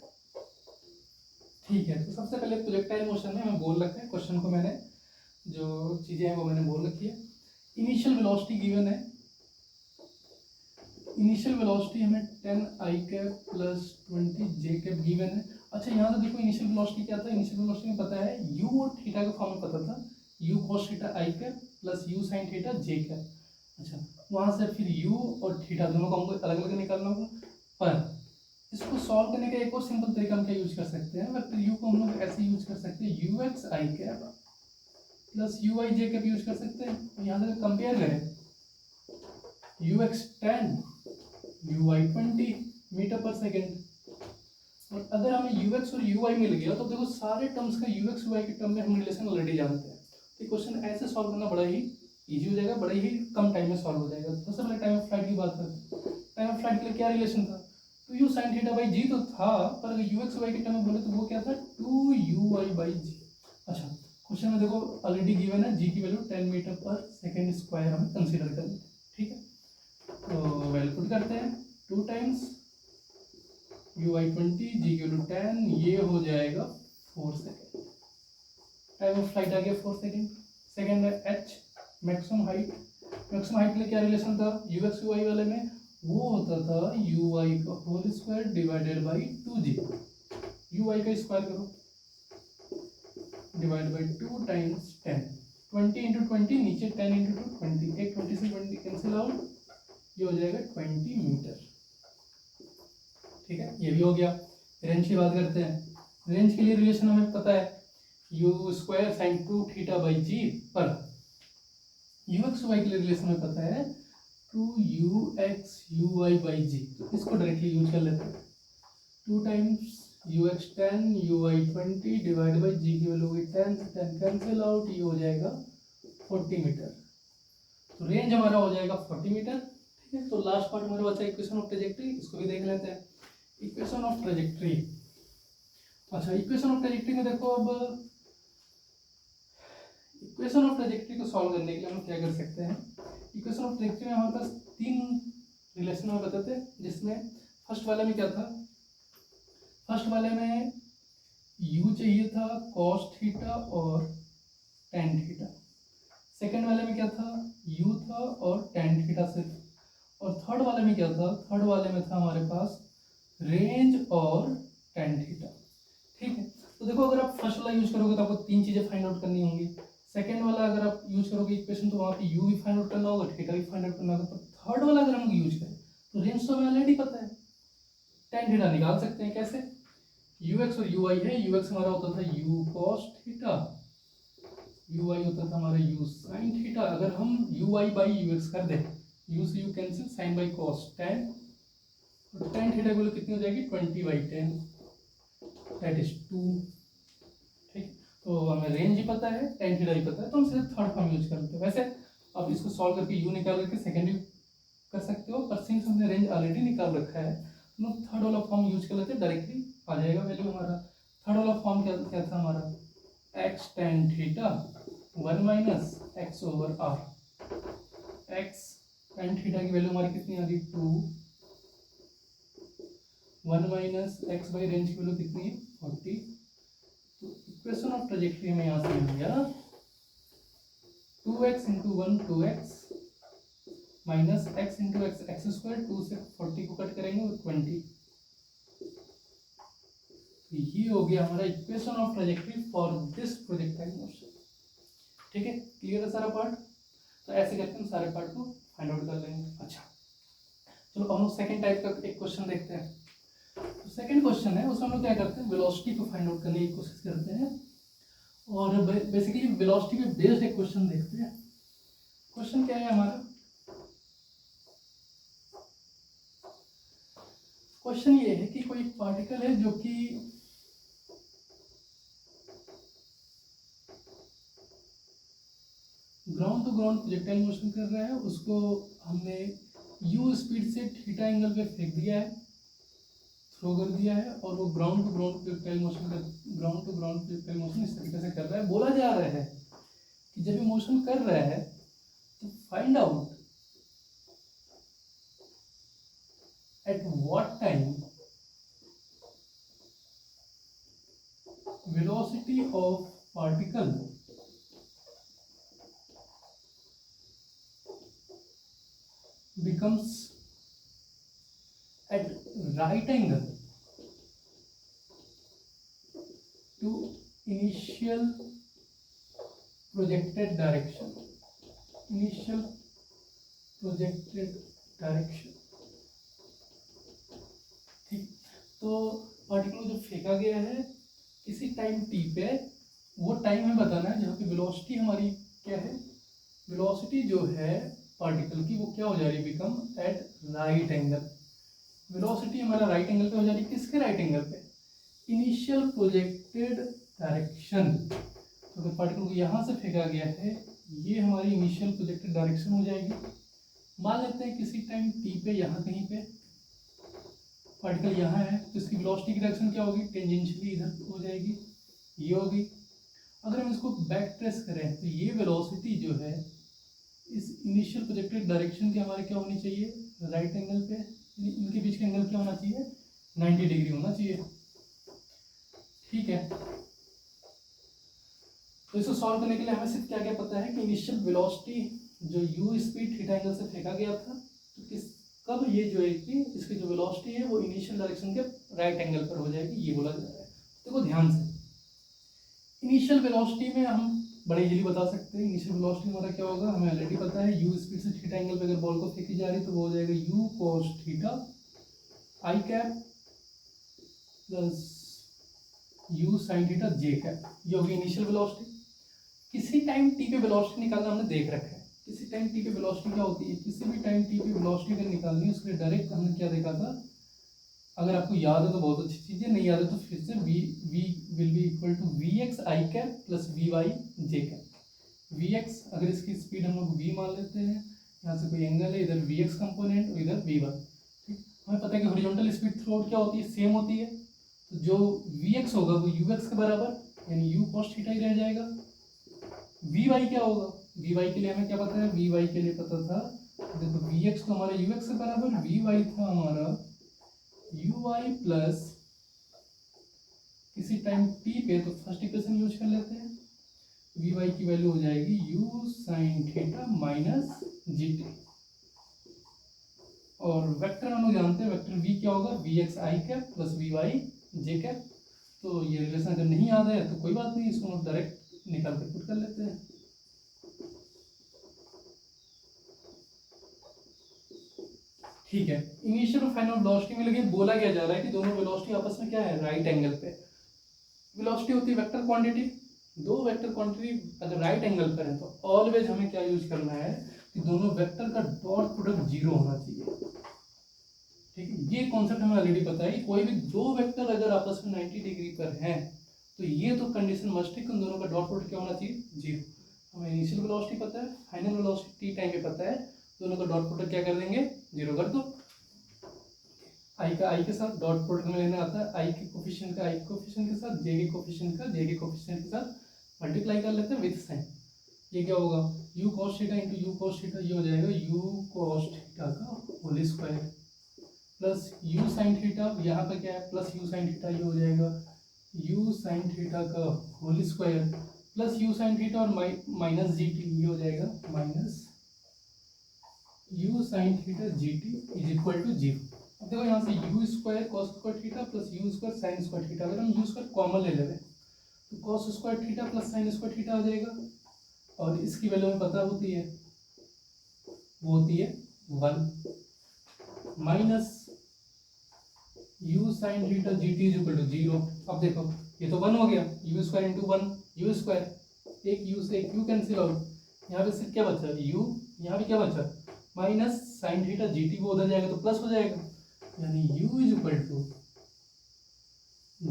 ठीक है, तो सबसे पहले प्रोजेक्टाइल मोशन में हमें बोल रखा है, क्वेश्चन को मैंने जो चीजें हैं वो मैंने बोल रखी है। इनिशियल वेलोसिटी गिवन है, इनिशियल वेलोसिटी हमें 10 i cap plus 20 j cap given है। अच्छा यहाँ तो देखो इनिशियल वेलोसिटी क्या था, इनिशियल वेलोसिटी में पता है u और थीटा का फॉर्म में पता था, u cos theta i cap plus u sin theta j cap. अच्छा वहाँ से फिर u और थीटा दोनों को हमको अलग अलग निकालना होगा, पर इसको सॉल्व करने का एक और सिंपल तरीका हम क्या यूज कर सकते हैं, वेक्टर u को हम लोग ऐसे यूज कर सकते हैं ux i cap plus ui j cap use कर सकते हैं। और यहाँ से कंपेयर करें ux 10 ui 20 metre per second, और अगर हमें ux और ui मिल गया तो देखो सारे टर्म्स का ux ui के टर्म में हम रिलेशन ऑलरेडी जानते हैं। तो क्वेश्चन ऐसे सॉल्व करना बड़ा ही इजी हो जाएगा, बड़े ही कम टाइम में सॉल्व हो जाएगा। सबसे पहले टाइम ऑफ फ्लाइट की बात करते हैं। टाइम ऑफ फ्लाइट के लिए क्या रिलेशन था, 2u sin theta by g तो था, पर अगर ux y के टर्म में बोले तो वो क्या था 2ui बाई जी। अच्छा क्वेश्चन में देखो ऑलरेडी गिवन है g की value 10 metre per second square हमें कंसिडर करनी है। ठीक है, तो वैल्यू पुट करते हैं 2 टाइम्स ui 20 g की वैल्यू 10, ये हो जाएगा 4 सेकेंड। टाइम ऑफ फ्लाइट आ गया 4 सेकेंड। सेकेंड है h maximum height, maximum height के लिए क्या रिलेशन था ux ui वाले में, वो होता था ui का whole square divided by 2g। ui का स्क्वायर करो डिवाइड बाई 2 टाइम्स 10, 20 इंटू 20 नीचे 10 इंटू 20, एक 20 से 20 कैंसिल आउट, ये हो जाएगा 20 मीटर। ठीक है, ये भी हो गया। रेंज की बात करते हैं, रेंज के लिए रिलेशन हमें पता है u square sine 2 theta by g, पर ux y के लिए रिलेशन हमें पता है 2ux uy बाई जी, तो इसको डायरेक्टली यूज कर लेते हैं 2 times ux 10 uy 20 divide by g की वैल्यू होगी 10 से 10 कैंसिल आउट, ये हो जाएगा 40 मीटर। तो रेंज हमारा हो जाएगा 40 मीटर। ठीक है, तो लास्ट पार्ट हमारा बचा इक्वेशन ऑफ ट्रेजेक्ट्री, इसको भी देख लेते हैं। इक्वेशन ऑफ ट्रेजेक्ट्री, अच्छा इक्वेशन ऑफ ट्रेजेक्ट्री में देखो, अब इक्वेशन ऑफ ट्रेजेक्ट्री को सॉल्व करने के लिए हम क्या कर सकते हैं, इक्वेशन ऑफ ट्रेजेक्ट्री में हमारे पास 3 रिलेशन में बताते हैं, जिसमें फर्स्ट वाले में क्या था, फर्स्ट वाले में u चाहिए था cos थीटा और tan थीटा, सेकेंड वाले में क्या था u था और tan थीटा सिर्फ, और थर्ड वाले में क्या था, थर्ड वाले में था हमारे पास रेंज और tan थीटा। ठीक है, तो देखो अगर आप फर्स्ट वाला यूज करोगे तो आपको 3 चीजें फाइंड आउट करनी होंगी, सेकेंड वाला अगर आप यूज करोगे इक्वेशन तो वहाँ पे u भी फाइंड आउट करना होगा, थीटा भी फाइंड आउट करना होगा, पर थर्ड वाला अगर हम यूज करें तो रेंज तो हमें ऑलरेडी पता है, tan थीटा निकाल सकते हैं कैसे, ux और ui है, ux हमारा होता था u cos थीटा, ui होता था हमारा u sin थीटा। अगर हम ui बाई ux कर दें, u से u cancel, sin by cos tan, और tan थीटा की वैल्यू कितनी हो जाएगी 20 बाई 10 दैट इज 2। ठीक, तो हमें रेंज ही पता है, tan थीटा ही पता है, तो हम सिर्फ थर्ड फॉर्म यूज करते हैं। वैसे अब इसको सॉल्व करके u निकाल करके सेकेंड भी कर सकते हो, पर सिंस हमने रेंज ऑलरेडी निकाल रखा है तो हम थर्ड वाला फॉर्म यूज कर लेते हैं, डायरेक्टली आ जाएगा वैल्यू हमारा। थर्ड वाला फॉर्म क्या क्या था हमारा, x tan theta 1 minus x over r, x tan theta की वैल्यू हमारी कितनी आ गई 2, 1 माइनस x बाई रेंज की वैल्यू कितनी है 40। तो इक्वेशन ऑफ ट्रेजेक्ट्री में यहाँ से मिल गया 2x into 1 2x minus x into x square, 2 से 40 को कट करेंगे 20, तो ये हो गया हमारा equation of trajectory for this projectile motion. ठीक है, क्लियर है सारा पार्ट। तो ऐसे करके हम सारे पार्ट को फाइंड आउट कर लेंगे। अच्छा चलो अब हम सेकंड टाइप का एक क्वेश्चन देखते हैं। तो सेकंड क्वेश्चन है, उसमें हम लोग क्या करते हैं, वेलोसिटी को फाइंड आउट करने की कोशिश करते हैं और बेसिकली वेलोसिटी पे बेस्ड एक क्वेश्चन देखते हैं। क्वेश्चन क्या है हमारा, क्वेश्चन ये है कि कोई पार्टिकल है जो कि ground to ground projectile motion कर रहा है, उसको हमने u स्पीड से थीटा एंगल पे फेंक दिया है, थ्रो कर दिया है, और वो ground to ground projectile motion इस तरीके से कर रहा है। बोला जा रहा है कि जब ये मोशन कर रहा है तो find out at what time velocity of particle becomes at right angle to initial projected direction, initial projected direction। ठीक, तो पार्टिकल जो फेंका गया है किसी टाइम t पे, वो टाइम हमें बताना है जहाँ पे वेलोसिटी हमारी क्या है, वेलोसिटी जो है पार्टिकल की वो क्या हो जा रही है, become at right angle. Velocity हमारा राइट एंगल पे हो जा रही है, किसके राइट एंगल पे, इनिशियल प्रोजेक्टेड डायरेक्शन। तो अगर पार्टिकल को यहाँ से फेंका गया है, ये हमारी इनिशियल प्रोजेक्टेड डायरेक्शन हो जाएगी। मान लेते हैं किसी टाइम टी पे यहाँ कहीं पे पार्टिकल यहाँ है, तो इसकी वेलोसिटी की डायरेक्शन क्या होगी, टेंजेंशियली इधर हो जाएगी, ये होगी। अगर हम इसको बैक ट्रेस करें तो ये वेलोसिटी जो है इस इनिशियल प्रोजेक्टेड डायरेक्शन के हमारे क्या होनी चाहिए, राइट एंगल पे, इनके बीच का एंगल क्या होना चाहिए, 90 डिग्री होना चाहिए। ठीक है, तो इसको सॉल्व करने के लिए हमें सिर्फ क्या क्या पता है कि इनिशियल वेलोसिटी जो u स्पीड थीटा एंगल से फेंका गया था, तो किस कब ये जो है कि इसकी जो वेलोसिटी है वो इनिशियल डायरेक्शन के राइट एंगल पर हो जाएगी, ये बोला जा रहा है। देखो ध्यान से, इनिशियल वेलोसिटी में हम बड़े इजीली बता सकते हैं। इनिशियल वेलोसिटी हमारा क्या होगा, हमें ऑलरेडी पता है, u स्पीड से थीटा एंगल पे अगर बॉल को फेंकी जा रही है तो वो हो जाएगा u cos theta i cap plus u sin theta j cap, ये होगी इनिशियल वेलोसिटी। किसी टाइम t पे वेलोसिटी निकालना हमने देख रखा है, किसी टाइम t पे वेलोसिटी क्या होती है, किसी भी टाइम t पे वेलोसिटी अगर निकालनी है उसके लिए डायरेक्ट हमने क्या देखा था, अगर आपको याद है तो बहुत अच्छी चीज़ है, नहीं याद है तो फिर से v will be equal to vx i cap plus vy j cap. vx अगर इसकी स्पीड हम लोग v मान लेते हैं, यहाँ से कोई एंगल है, इधर vx कंपोनेंट और इधर vy। ठीक, हमें पता है कि हॉरिजॉन्टल स्पीड थ्रू आउट क्या होती है, सेम होती है, तो जो vx होगा वो ux के बराबर, यानी u cos थीटा ही रह जाएगा। vy क्या होगा, vy के लिए हमें क्या पता है, vy के लिए पता था, देखो vx तो हमारा ux के बराबर, vy था हमारा uy प्लस किसी टाइम t पे, तो फर्स्ट इक्वेशन यूज कर लेते हैं, vy की वैल्यू हो जाएगी u sin theta minus gt, और वेक्टर हम लोग जानते हैं, वेक्टर v क्या होगा, vx i cap plus vy j cap. तो ये रिलेशन अगर नहीं याद है तो कोई बात नहीं, इसको हम डायरेक्ट निकाल कर पुट कर लेते हैं। ठीक है, इनिशियल और फाइनल वेलोसिटी में लेकिन बोला क्या जा रहा है कि दोनों वेलोसिटी आपस में क्या है, राइट एंगल पे। वेलोसिटी होती है वेक्टर क्वांटिटी, दो वेक्टर क्वांटिटी अगर राइट एंगल पर है तो ऑलवेज हमें क्या यूज करना है कि दोनों वेक्टर का डॉट प्रोडक्ट जीरो होना चाहिए। ठीक है, ये कॉन्सेप्ट हमें ऑलरेडी पता है कि कोई भी दो वेक्टर अगर आपस में 90 डिग्री पर हैं तो ये तो कंडीशन मस्ट है कि उन दोनों का डॉट प्रोडक्ट क्या होना चाहिए, जीरो। हमें इनिशियल वेलोसिटी पता है, फाइनल वेलोसिटी टाइम पे पता है, दोनों का डॉट प्रोडक्ट क्या कर देंगे, जीरो कर दो। आई का आई के साथ डॉट प्रोडक्ट में लेना आता है, आई के कोफिशिएंट का आई के कोफिशिएंट के साथ, जे के कोफिशिएंट का जे के कोफिशिएंट के साथ मल्टीप्लाई कर लेते हैं विथ साइन। ये क्या होगा, u cos theta into u cos theta, ये हो जाएगा u cos थीटा का whole square plus u sin theta, यहाँ पे क्या है प्लस u sin थीटा, ये हो जाएगा u sin थीटा का whole square plus u sin theta और माइनस जी टी, ये हो जाएगा minus u sin theta g t is equal to zero. अब देखो यहाँ से u square cos square theta plus u square sine square theta, अगर हम यू स्क्वायर कॉमन ले लेंगे तो cos square theta plus sine square theta आ जाएगा, और इसकी वैल्यू हमें पता होती है, वो होती है 1 minus u sine theta g t is equal to 0। अब देखो ये तो 1 हो गया, u square into 1 u square, एक यू से एक यू कैंसिल आउट, यहाँ पे सिर्फ क्या बचा यू, यहाँ पे क्या बचा minus sine theta g t, वो उधर जाएगा तो प्लस हो जाएगा, यानी u is equal to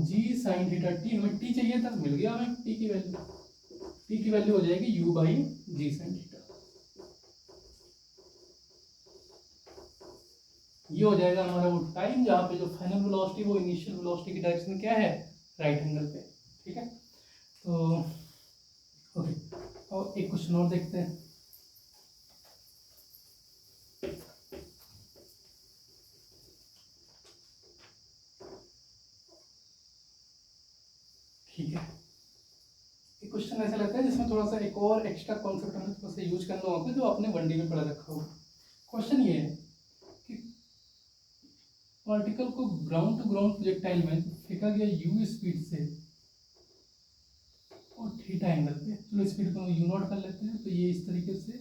g sine theta t, हमें टी चाहिए था, मिल गया हमें टी की वैल्यू, टी की वैल्यू हो जाएगी u by g sine theta. ये हो जाएगा हमारा वो टाइम जहाँ पे जो फाइनल वेलोसिटी वो इनिशियल वेलोसिटी की डायरेक्शन में क्या है, राइट एंगल पे। ठीक है, तो ओके, और एक क्वेश्चन और देखते हैं। ठीक है, एक क्वेश्चन ऐसा लगता है जिसमें थोड़ा सा एक और एक्स्ट्रा कॉन्सेप्ट हमें थोड़ा सा यूज करना होगा जो आपने 1D में पढ़ा रखा होगा। क्वेश्चन ये है कि पार्टिकल को ग्राउंड टू ग्राउंड प्रोजेक्टाइल में फेंका गया यू स्पीड से और थीटा एंगल पे, चलो स्पीड को यू नॉट कर लेते हैं, तो ये इस तरीके से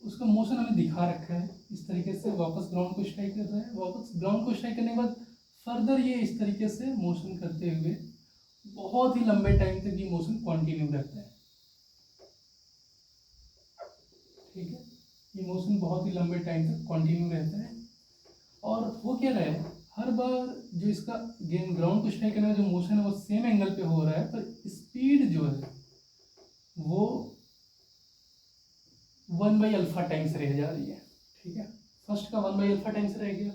उसका मोशन हमें दिखा रखा है, इस तरीके से वापस ग्राउंड को स्ट्राइक कर रहा है, वापस ग्राउंड को स्ट्राइक करने के बाद फर्दर ये इस तरीके से मोशन करते हुए बहुत ही लंबे टाइम तक ये मोशन कंटिन्यू रहता है। ठीक है, ये मोशन बहुत ही लंबे टाइम तक कंटिन्यू रहता है, और वो क्या रहा है हर बार जो इसका गेम ग्राउंड को स्ट्राइक करने का जो मोशन है वो सेम एंगल पे हो रहा है, पर स्पीड जो है वो 1/अल्फा टाइम्स रह जा रही है। ठीक है, फर्स्ट का 1/अल्फा टाइम्स रह गया,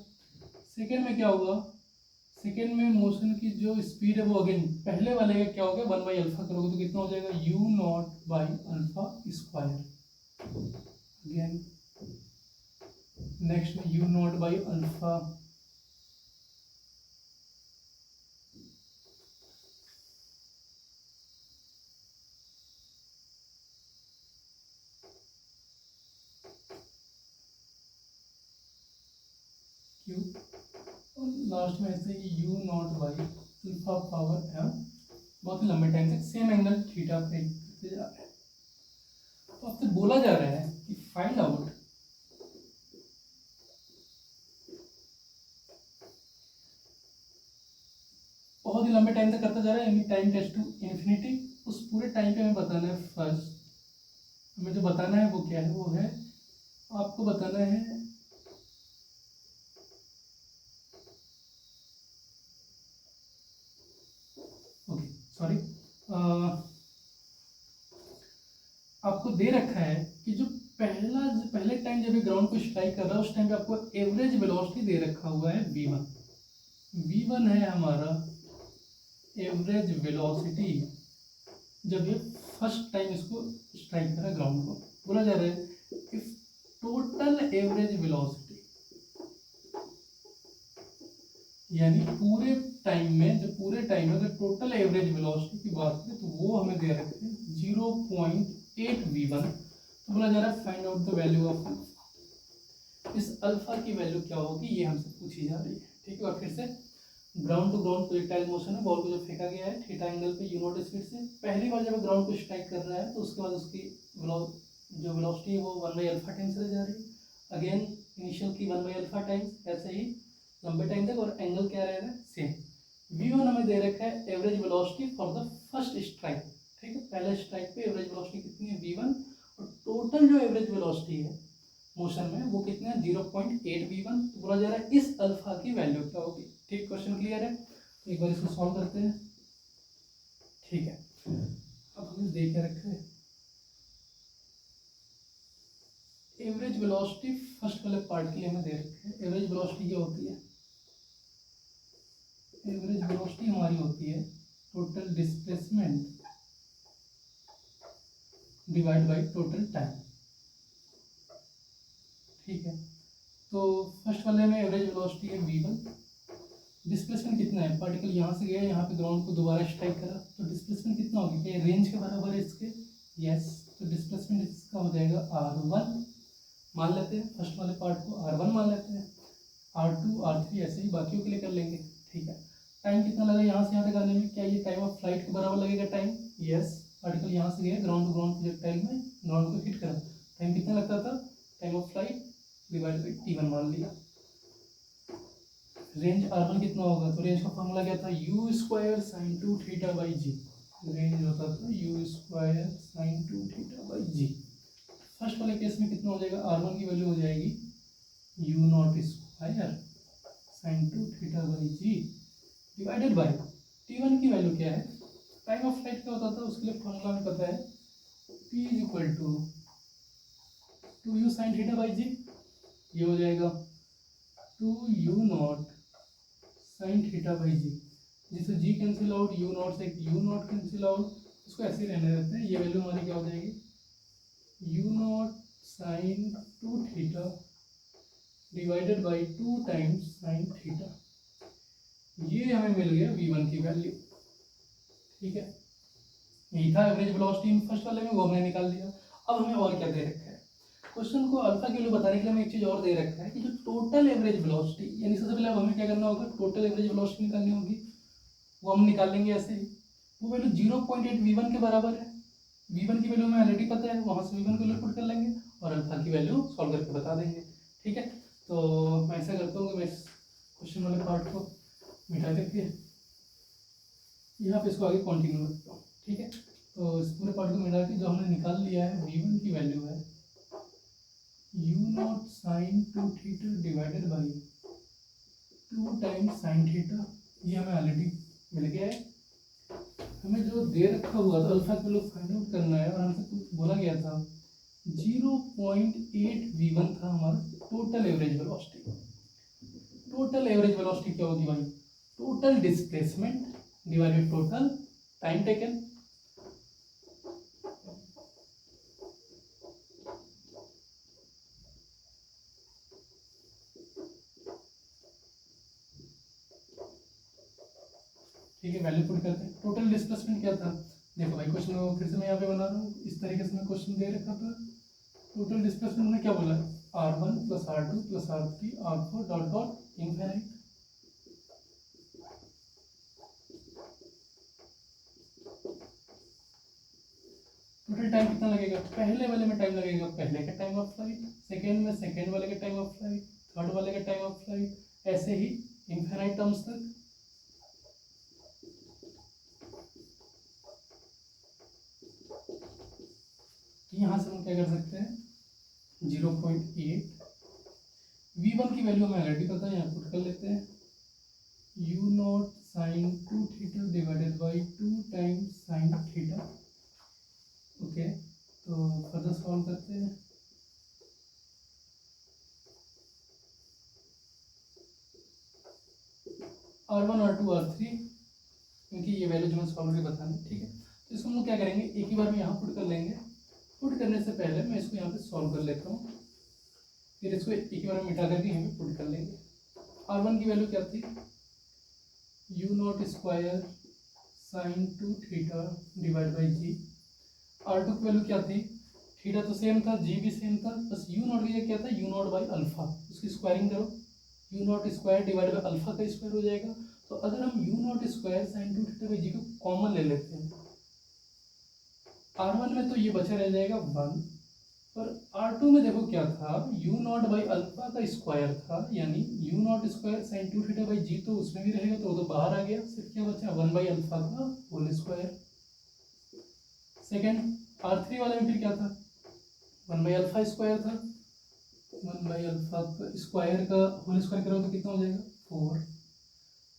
सेकेंड में क्या हुआ, सेकेंड में मोशन की जो स्पीड है वो अगेन पहले वाले का क्या हो गया 1/अल्फा करोगे तो कितना हो जाएगा u not by alpha square, again next में u not by alpha, cube, और लास्ट में ऐसे ही u not by alpha power m, बहुत ही लंबे टाइम तक सेम एंगल थीटा पे जा रहा है। तो आपसे बोला जा रहा है कि फाइंड आउट बहुत ही लंबे टाइम तक करता जा रहा है, यानी टाइम टेस्ट टू इन्फिनिटी, उस पूरे टाइम पे हमें बताना है, फर्स्ट हमें जो बताना है वो क्या है, वो है आपको बताना है ओके सॉरी, आपको दे रखा है कि जो पहले टाइम जब ये ग्राउंड को स्ट्राइक कर रहा है उस टाइम पे आपको एवरेज वेलोसिटी दे रखा हुआ है v1, v1 है हमारा एवरेज वेलोसिटी जब ये फर्स्ट टाइम इसको स्ट्राइक करा ग्राउंड को। बोला जा रहा है इफ टोटल एवरेज वेलोसिटी, यानी पूरे टाइम में जो पूरे टाइम में अगर टोटल एवरेज वेलोसिटी की बात करें तो वो हमें दे रखे हैं 0.8 v1, तो बोला जा रहा है find out the value of alpha. इस अल्फा की वैल्यू क्या होगी ये हमसे पूछी जा रही है। ठीक है, और फिर से ground to ground projectile motion है, बॉल को जो फेंका गया है थीटा एंगल पे यू नॉट स्पीड से, पहली बार जब ग्राउंड को स्ट्राइक कर रहा है तो उसके बाद उसकी जो वेलोसिटी है वो 1/अल्फा टाइम्स रह जा रही है, अगेन इनिशियल की 1/अल्फा टाइम्स, ऐसे ही लंबे टाइम तक, और एंगल क्या रह रहा है सेम। v1 हमें दे रखा है average velocity for the first strike. ठीक है, पहले स्ट्राइक पे एवरेज वेलोसिटी कितनी है v1, और टोटल जो एवरेज वेलोसिटी है मोशन में वो कितना है 0.8 v1, तो बोला जा रहा है इस अल्फा की वैल्यू क्या होगी। ठीक, क्वेश्चन क्लियर है, तो एक बार इसको सॉल्व करते हैं। ठीक है, अब हमें दे के रखे हैं एवरेज वेलोसिटी फर्स्ट वाले पार्ट के लिए हमें दे रखे हैं। एवरेज वेलोसिटी क्या होती है, एवरेज वेलोसिटी हमारी होती है total displacement divide by total time. ठीक है, तो फर्स्ट वाले में एवरेज वेलोसिटी है v1, डिस्प्लेसमेंट कितना है, पार्टिकल यहाँ से गया यहाँ पे ग्राउंड को दोबारा स्ट्राइक करा, तो डिस्प्लेसमेंट कितना होगा, क्या रेंज के बराबर है इसके, यस, तो डिस्प्लेसमेंट इसका हो जाएगा r1, मान लेते हैं फर्स्ट वाले पार्ट को r1 मान लेते हैं, R2 R3 ऐसे ही बाकियों के लिए कर लेंगे, ठीक है। टाइम कितना लगा यहाँ से यहाँ तक आने में, क्या ये टाइम ऑफ फ्लाइट के बराबर लगेगा टाइम? यस। पार्टिकल यहाँ से गया ग्राउंड टू ग्राउंड प्रोजेक्टाइल में, ग्राउंड को हिट करा, टाइम कितना लगता था? Time of flight divide by T1 मान लिया। रेंज R1 कितना होगा? तो रेंज का फॉर्मूला क्या था? u square sine 2 theta by g. Range होता था u square sine 2 theta by g. First वाले केस में कितना हो जाएगा? R1 की वैल्यू हो जाएगी u not square sine 2 theta by g divided by T1 की वैल्यू क्या है? टाइम ऑफ फ्लाइट क्या होता था उसके लिए फॉर्मूला हमें पता है, p is equal to 2u sine theta by g. ये हो जाएगा 2u not sine theta by g, जिससे g cancel out, u not से यू नॉट कैंसिल आउट, इसको ऐसे ही रहने देते हैं। ये वैल्यू हमारी क्या हो जाएगी? U naught sine 2 theta divided by 2 times sine theta. ये हमें मिल गया V1 की वैल्यू, ठीक है। यही था एवरेज वेलोसिटी फर्स्ट वाले में, वो हमने निकाल दिया। अब हमें और क्या दे रखा है? क्वेश्चन को अल्फा की वैल्यू बताने के लिए हमें एक चीज और दे रखा है कि जो टोटल एवरेज वेलोसिटी, यानी सबसे पहले अब हमें क्या करना होगा? टोटल एवरेज वेलोसिटी निकालनी होगी। वो हम निकाल लेंगे ऐसे ही। वो वैल्यू 0.8 V1 के बराबर है। V1 की वैल्यू हमें ऑलरेडी पता है, वहां से V1 की वैल्यू पुट कर लेंगे और अल्फा की वैल्यू सॉल्व करके बता देंगे, ठीक है। तो मैं ऐसा करता हूँ कि मैं इस क्वेश्चन वाले पार्ट को मिटा करके यहाँ पे इसको आगे कंटिन्यू करता हूँ, ठीक है। तो इस पूरे पार्ट को मिटा के जो हमने निकाल लिया है V1 की वैल्यू है u not sine 2 theta divided by 2 times sine theta. ये हमें ऑलरेडी मिल गया है। हमें जो दे रखा हुआ था अल्फा का लोग फाइंड आउट करना है, और हमसे कुछ बोला गया था 0.8 V1 था हमारा total average velocity. Total average velocity क्या होगी भाई? Total displacement divided total time taken. ठीक है, वैल्यू पुट करते हैं। टोटल डिस्प्लेसमेंट क्या था? देखो भाई क्वेश्चन को फिर से मैं यहाँ पे बना रहा हूँ, इस तरीके से मैं क्वेश्चन दे रखा था। टोटल डिस्प्लेसमेंट में क्या बोला? R1 plus R2 plus R3 R4 dot dot infinite. Total time कितना लगेगा? पहले वाले में टाइम लगेगा पहले का टाइम ऑफ फ्लाइट, सेकेंड में सेकेंड वाले का टाइम ऑफ फ्लाइट, थर्ड वाले का टाइम ऑफ फ्लाइट, ऐसे ही इनफाइनाइट टर्म्स तक। यहाँ से हम क्या कर सकते हैं? 0.8 V1 की वैल्यू हमें ऑलरेडी पता है, यहाँ पुट कर लेते हैं u not sine 2 theta divided by 2 times sine theta. Okay, तो फर्दर सॉल्व करते हैं। R1 R2 R3 क्योंकि ये वैल्यू जो मैं सॉल्व करके बताना, ठीक है। तो इसको हम लोग क्या करेंगे? एक ही बार में यहाँ पुट कर लेंगे। पुट करने से पहले मैं इसको यहाँ पे सॉल्व कर लेता हूँ, फिर इसको एक ही बार में मिटा करके यहाँ पे पुट कर लेंगे। R1 की वैल्यू क्या थी? u not square sine 2 theta divide by g. R2 की वैल्यू क्या थी? थीटा तो सेम था, जी भी सेम था, बस u नॉट की जगह क्या था? u not by alpha. उसकी स्क्वायरिंग करो, u not square divide by alpha का स्क्वायर हो जाएगा। तो अगर हम u not square sine 2 theta by g को कॉमन ले लेते हैं, R1 में तो ये बचा रह जाएगा 1, और R2 में देखो क्या था? u नॉट बाई अल्फा का स्क्वायर था, यानी u not square sine 2 theta by g तो उसमें भी रहेगा, तो वो तो बाहर आ गया। सिर्फ क्या बचा? 1 बाई अल्फा का होल स्क्वायर। सेकेंड R3 वाले में फिर क्या था? 1 बाई अल्फा स्क्वायर था, 1 बाई अल्फा का स्क्वायर का होल स्क्वायर करो तो कितना हो जाएगा? 4।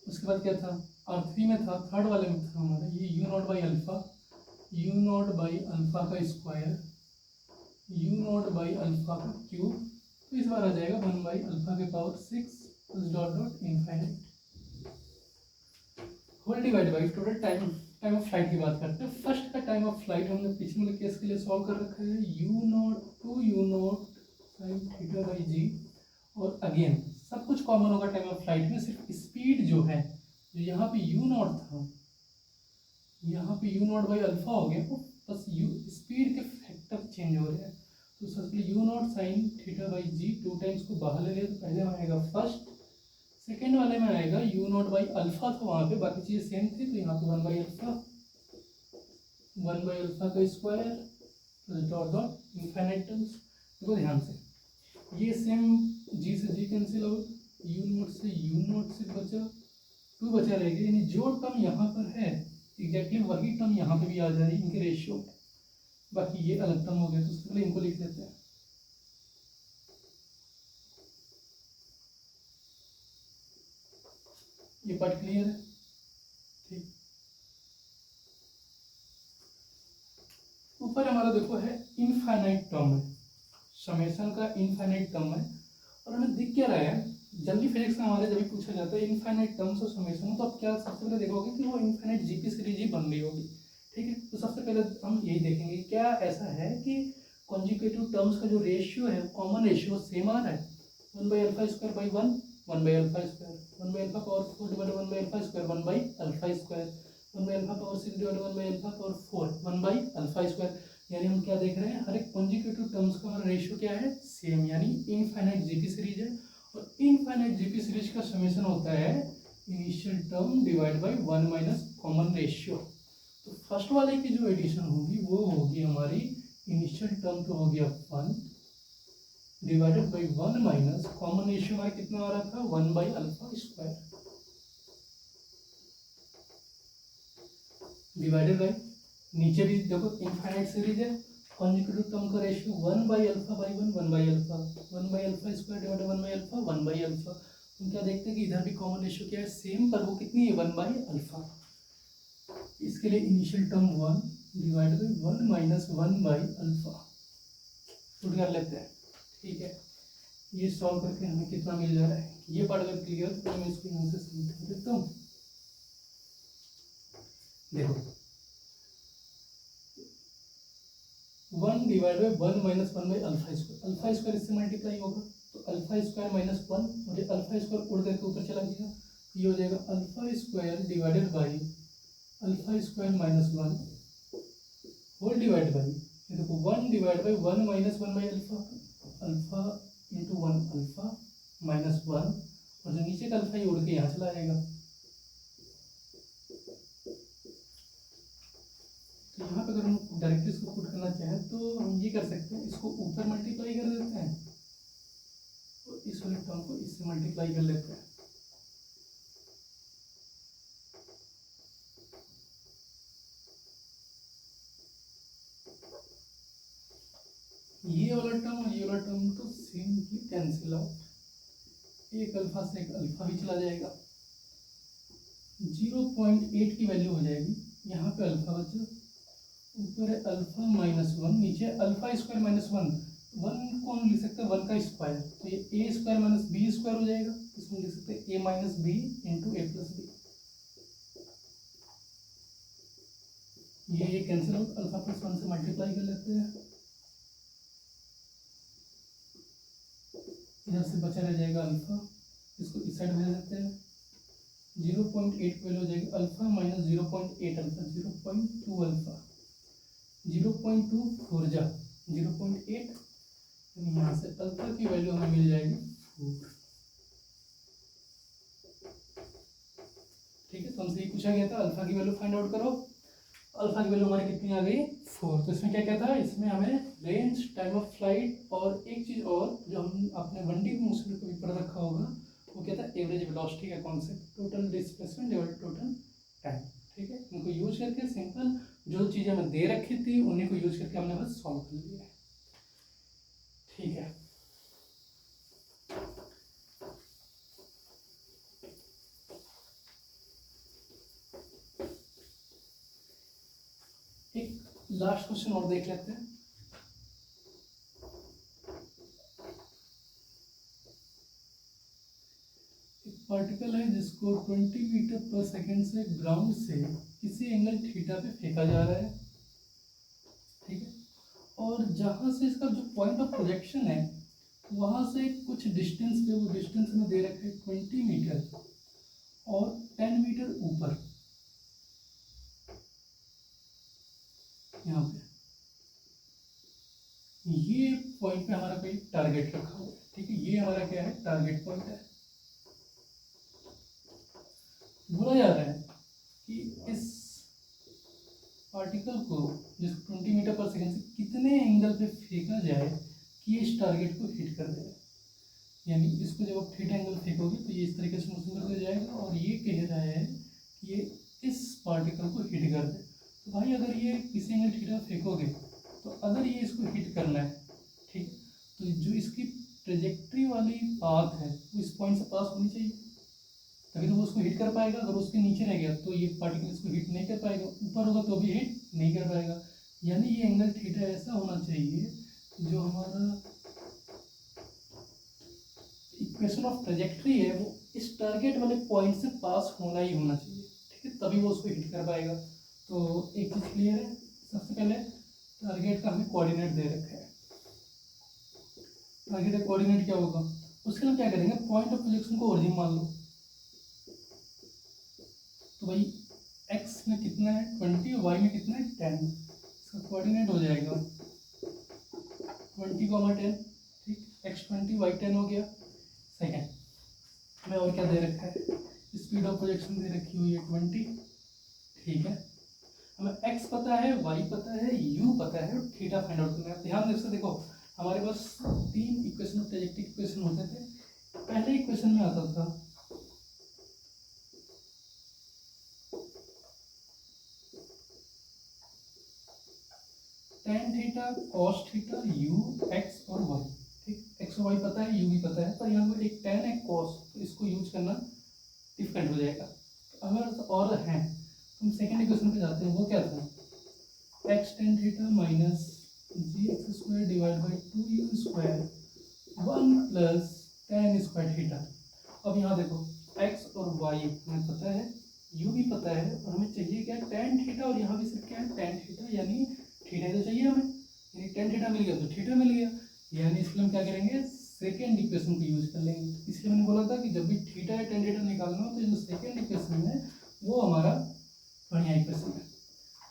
उसके बाद क्या था? R3 में था, थर्ड वाले में था हमारा ये u not by alpha, u not by alpha का square, u not by alpha का क्यूब। तो इस बार आ जाएगा 1 बाई अल्फा के power 6 plus dot dot infinite whole divide by total time of flight की बात करते हैं। फर्स्ट का टाइम ऑफ फ्लाइट हमने पिछले वाले केस के लिए सॉल्व कर रखा है, u not sine theta by g. और अगेन सब कुछ कॉमन होगा टाइम ऑफ फ्लाइट में, सिर्फ स्पीड जो है, जो यहाँ पे u नॉट था, यहाँ पे u नॉट बाई अल्फा हो गया, तो बस u स्पीड के फैक्टर चेंज हो रहे हैं। तो सबसे u not sine theta by g 2 times को बाहर ले लिया, तो पहले आएगा फर्स्ट, सेकेंड वाले में आएगा यू नॉट बाई अल्फा था वहाँ पे, बाकी चीज़ें सेम थी, तो यहाँ पे 1/अल्फा का square plus dot dot infinite terms. देखो ध्यान से, ये सेम जी से जी कैंसिल आउट, यू नॉट से बचा, 2 बचा रहेगा, यानी जो टर्म यहाँ पर है एग्जैक्टली वही टर्म यहाँ पे भी आ जा रही है इनके रेशियो में। बाकी ये अलग टर्म हो गया, तो उससे पहले इनको लिख लेते हैं। ये पार्ट क्लियर है? ठीक। ऊपर हमारा देखो है इनफाइनाइट टर्म है, समेशन का इनफाइनाइट टर्म है, और हमें दिख क्या रहा है, जनरली फिजिक्स में हमारे जब भी पूछा जाता है इनफाइनाइट टर्म्स और समेशन, तो आप क्या सबसे पहले देखोगे कि वो इनफाइनाइट जीपी सीरीज ही बन रही होगी। ठीक है, तो सबसे पहले हम यही देखेंगे क्या ऐसा है कि कॉन्जुगेटिव टर्म्स का जो रेशियो है, कॉमन रेशियो सेम आ रहा है। 1/अल्फा² 1/अल्फा², 1/अल्फा पावर 4 डिवाइड 1/अल्फा², 1/अल्फा², 1/अल्फा पावर 6 डिवाइड 1/अल्फा पावर 4, 1/अल्फा²। यानी हम क्या देख रहे हैं, हर एक कॉन्जुगेटिव टर्म्स का रेशियो क्या है, सेम, यानी इनफाइनाइट जीपी सीरीज है। और इनफाइनाइट जीपी सीरीज का समेशन होता है initial term divide by 1 minus common ratio. तो फर्स्ट वाले की जो एडिशन होगी वो होगी हमारी इनिशियल टर्म, तो हो गया 1 divided by 1 minus common ratio हमारा कितना आ रहा था, 1/अल्फा² डिवाइडेड बाई, नीचे भी देखो इनफाइनाइट सीरीज है, कॉन्जुगेटिव टर्म का रेशियो 1/अल्फा/1, 1/अल्फा, 1/अल्फा² डिवाइडेड 1/अल्फा, 1/अल्फा। हम क्या देखते हैं कि इधर भी कॉमन रेशियो क्या है, सेम, पर वो कितनी है, 1/अल्फा। इसके लिए initial term 1 divided by 1 minus 1/अल्फा पुट कर लेते हैं। ठीक है, ये सॉल्व करके हमें कितना मिल जा रहा है, ये पार्ट अगर क्लियर तो मैं इसको यहाँ से समझा देता हूँ। देखो 1 डिवाइड बाई 1 माइनस 1/अल्फा², अल्फा² इससे मल्टीप्लाई होगा, तो अल्फा² माइनस 1, और ये अल्फा² उड़ करके ऊपर चला गया, ये हो जाएगा अल्फा² डिवाइडेड बाई अल्फा² माइनस 1 होल डिवाइड बाई, ये देखो 1 डिवाइड बाई 1 माइनस 1/अल्फा, अल्फा इंटू 1 अल्फा माइनस 1, और जो नीचे का अल्फा ये उड़ के यहाँ चला जाएगा। तो यहाँ पे अगर हम डायरेक्टली इसको पुट करना चाहें तो हम ये कर सकते हैं, इसको ऊपर मल्टीप्लाई कर देते हैं और इस वाले टर्म को इससे मल्टीप्लाई कर लेते हैं। ये वाला टर्म और ये वाला टर्म तो सेम ही कैंसिल आउट, एक अल्फा से एक अल्फा भी चला जाएगा, 0.8 की वैल्यू हो जाएगी, यहाँ पे अल्फा बचा, ऊपर है अल्फा माइनस 1, नीचे अल्फा² माइनस 1, 1 को हम लिख सकते हैं 1 का स्क्वायर, तो ये a² माइनस b² हो जाएगा, इसमें लिख सकते हैं a minus b into a plus b. ये कैंसिल आउट, अल्फा प्लस 1 से मल्टीप्लाई कर लेते हैं, इधर से बचा रह जाएगा अल्फा, इसको इस साइड भेज देते हैं, 0.8 वैल्यू हो जाएगी अल्फा माइनस 0.8 अल्फा, 0.2 अल्फा, 0.2 4 जा 0.8, यहाँ से अल्फा की वैल्यू हमें मिल जाएगी 4। ठीक है, तो हमसे ये पूछा गया था अल्फा की वैल्यू फाइंड आउट करो, अल्फा की वैल्यू हमारी कितनी आ गई, 4। तो इसमें क्या क्या था, इसमें हमें रेंज, टाइम ऑफ फ्लाइट और एक चीज़ और जो हम अपने 1D मोशन को भी पढ़ रखा होगा, वो क्या था, एवरेज वेलोसिटी का concept, total displacement divided total time. ठीक है, उनको यूज करके सिंपल जो चीज़ें हमें दे रखी थी उन्हीं को यूज करके हमने बस सॉल्व कर लिया है। ठीक है, एक लास्ट क्वेश्चन और देख लेते हैं। एक पार्टिकल है जिसको 20 मीटर पर सेकेंड से ग्राउंड से किसी एंगल थीटा पे फेंका जा रहा है। ठीक है, और जहाँ से इसका जो पॉइंट ऑफ प्रोजेक्शन है वहाँ से कुछ डिस्टेंस पे, वो डिस्टेंस में दे रखे 20 मीटर और 10 मीटर ऊपर, यहाँ पे ये पॉइंट पे हमारा कोई टारगेट रखा हुआ है। ठीक है, ये हमारा क्या है, टारगेट पॉइंट है। बोला जा रहा है कि इस पार्टिकल को जिसको 20 मीटर पर सेकेंड से कितने एंगल पे फेंका जाए कि ये इस टारगेट को हिट कर देगा। यानी इसको जब आप थीटा एंगल फेंकोगे तो ये इस तरीके से मोशन करते जाएगा और ये कह रहा है कि ये इस पार्टिकल को हिट कर दे। तो भाई अगर ये किसी एंगल थीटा फेंकोगे तो अगर ये इसको हिट करना है, ठीक, तो जो इसकी ट्रेजेक्ट्री वाली पाथ है वो इस पॉइंट से पास होनी चाहिए, तभी तो वो उसको हिट कर पाएगा। अगर उसके नीचे रह गया तो ये पार्टिकल इसको हिट नहीं कर पाएगा, ऊपर होगा तो भी हिट नहीं कर पाएगा। यानी ये एंगल थीटा ऐसा होना चाहिए जो हमारा इक्वेशन ऑफ ट्रेजेक्ट्री है वो इस टारगेट वाले पॉइंट से पास होना ही होना चाहिए, ठीक है, तभी वो उसको हिट कर पाएगा। तो एक चीज़ क्लियर है, सबसे पहले टारगेट का हमें कोऑर्डिनेट दे रखा है। टारगेट का कोऑर्डिनेट क्या होगा, उसके लिए क्या करेंगे, पॉइंट ऑफ प्रोजेक्शन को ओरिजिन मान लो। तो भाई एक्स में कितना है 20 और वाई में कितना है 10, इसका कोऑर्डिनेट हो जाएगा 20, 10, ठीक, x20 y10 हो गया। सेकेंड हमें और क्या दे रखा है, स्पीड ऑफ प्रोजेक्शन दे रखी हुई है 20, ठीक है। हमें x पता है, y पता है, u पता है और थीटा फाइंड आउट करना है। ध्यान से देखो, हमारे पास 3 इक्वेशन ऑफ ट्रेजेक्ट्री इक्वेशन होते थे। पहले इक्वेशन में आता था tan theta cos theta u x और y, ठीक, x और y पता है, u भी पता है, पर यहाँ पर एक tan एक cos, तो इसको यूज करना डिफिकल्ट हो जाएगा। अगर और है तो हम सेकेंड इक्वेशन पे जाते हैं, वो क्या था, x tan theta minus g x square divide by 2u square 1 plus tan square theta. अब यहाँ देखो x और y हमें पता है, u भी पता है, और हमें चाहिए क्या, tan थीटा, और यहाँ भी सिर्फ क्या है tan थीटा, यानी थीटा तो चाहिए हमें, यानी tan थीटा मिल गया तो थीटा मिल गया। यानी इसलिए हम क्या करेंगे, सेकेंड इक्वेशन को यूज कर लेंगे। इसलिए मैंने बोला था कि जब भी थीटा या tan थीटा निकालना हो तो जो सेकेंड इक्वेशन है वो हमारा बढ़िया इक्वेशन है।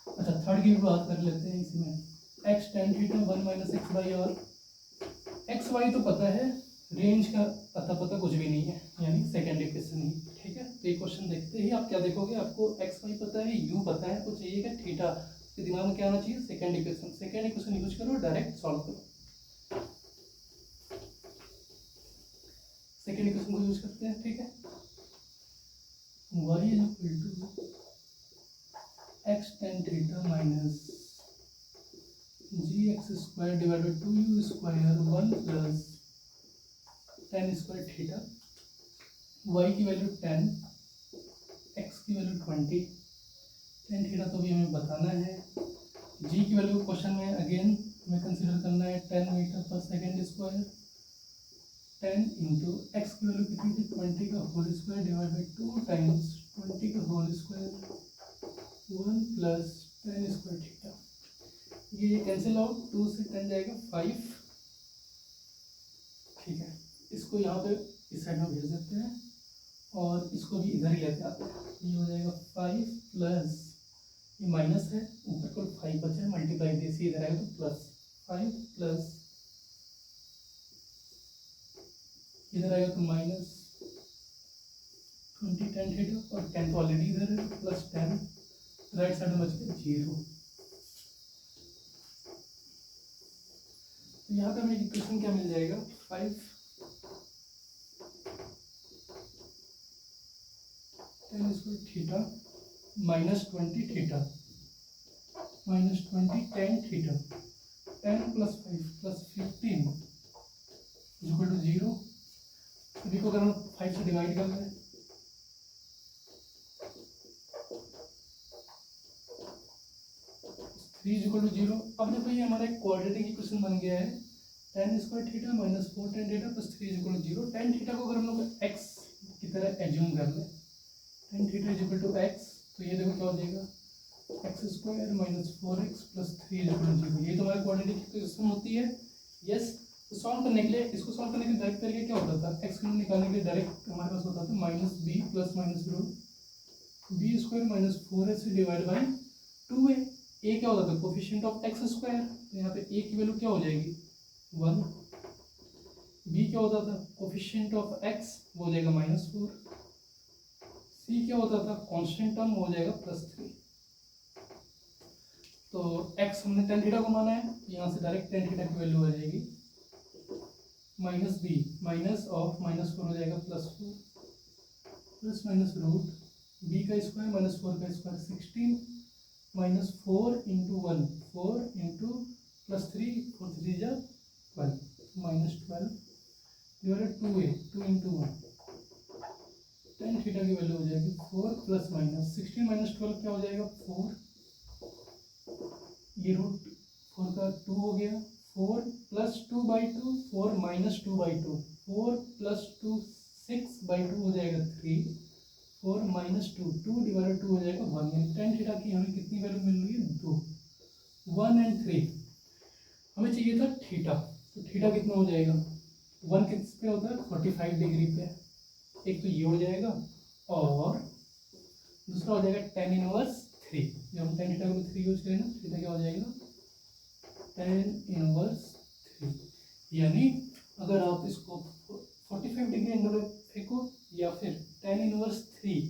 अच्छा, थर्ड की भी बात कर लेते हैं। इसमें x tan theta 1 minus x y, और एक्स वाई तो पता है, रेंज का पता कुछ भी नहीं है, यानी सेकेंड इक्वेशन ही, ठीक है। तो ये क्वेश्चन देखते ही आप क्या देखोगे, आपको एक्स वाई पता है, यू पता है, आपको चाहिए क्या, थीटा। आपके दिमाग में क्या आना चाहिए, second equation. Second equation use करो, डायरेक्ट सॉल्व करो। सेकेंड इक्वेशन को यूज करते हैं, ठीक है। y is equal to x tan theta minus g x square divide by 2u square 1 plus tan square theta. y की वैल्यू 10, x की value 20, tan theta तो भी हमें बताना है। g की वैल्यू क्वेश्चन में अगेन हमें कंसीडर करना है 10 metre per second square, 10 into x की वैल्यू कितनी थी 20 का whole square divide by 2 times 20 का whole square 1 plus tan square theta. ये कैंसिल आउट, 2 से 10 जाएगा 5, ठीक है। इसको यहाँ पे इस साइड में भेज देते हैं और इसको भी इधर ही लेते आते हैं। ये हो जाएगा 5 प्लस, ये माइनस है, ऊपर को 5 बचा है, मल्टीप्लाई जैसे इधर आएगा तो प्लस 5 प्लस इधर आएगा तो माइनस 20 tan थीटा, और 10 तो ऑलरेडी इधर है, प्लस 10, राइट साइड में बच गया 0। तो यहाँ पे हमें इक्वेशन क्या मिल जाएगा, 5 tan square theta minus 20 theta minus 20 tan theta, 10 plus 5 plus 15 equal to 0। सभी को अगर हम 5 से डिवाइड कर लें, थ्री इक्वल टू 0। अब देखो ये हमारा एक क्वाड्रेटिक इक्वेशन बन गया है, tan square theta minus 4 tan theta plus 3 equal to 0। tan theta को अगर हम लोग x की तरह एज्यूम कर लें, tan theta equal to x, तो ये देखो क्या हो जाएगा, x square minus 4x plus 3 equal to 0। ये तो हमारी क्वाड्रेटिक इक्वेशन होती है, यस। तो सॉल्व करने के लिए, इसको सॉल्व करने के डायरेक्ट तरीके क्या होता था, एक्स निकालने के लिए डायरेक्ट हमारे पास होता था minus b plus minus root b square minus 4ac divide by 2a। A क्या होता था, कोफिशिएंट ऑफ एक्स स्क्वायर, तो यहाँ पे ए की वैल्यू क्या हो जाएगी 1। बी क्या होता था, कोफिशिएंट ऑफ एक्स, वो हो जाएगा -4। सी क्या होता था, कांस्टेंट टर्म हो जाएगा +3। तो x हमने tan थीटा को माना है, यहाँ से डायरेक्ट tan थीटा की वैल्यू आ जाएगी -b माइनस ऑफ -4 हो जाएगा +4 प्लस माइनस रूट b का स्क्वायर -4 का स्क्वायर 16 -4 इंटू 1 4 इंटू +3 4 3 जा 12 -12 divided 2a 2 into 1 tan theta की वैल्यू हो जाएगी 4 प्लस माइनस 16 माइनस 12 क्या हो जाएगा 4, ये रूट 4 का 2 हो गया 4 प्लस 2/2 4 माइनस 2/2 4 प्लस 2 6/2 हो जाएगा 3 4 माइनस 2 2 डिवाइडेड 2 हो जाएगा 1, यानी tan थीटा की हमें कितनी वैल्यू मिल रही है 2 1 एंड 3। हमें चाहिए था थीटा, तो थीटा कितना हो जाएगा 1 किस पे होता है 45 डिग्री पे, एक तो ये हो जाएगा और दूसरा हो जाएगा tan इनवर्स 3। जब हम tan थीटा को 3 यूज करें ना, थीटा क्या हो जाएगा tan इनवर्स 3। यानी अगर आप इसको 45 डिग्री एंगल में फेंको या फिर tan इनवर्स 3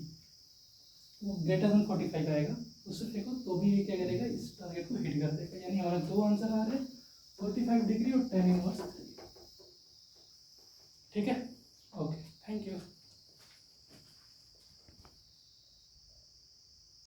ग्रेटर देन 45 आएगा उससे फेंको तो भी ये क्या करेगा, इस टारगेट को हिट कर देगा। यानी हमारे दो आंसर आ रहे हैं 45 डिग्री और tan इनवर्स 3। ठीक है।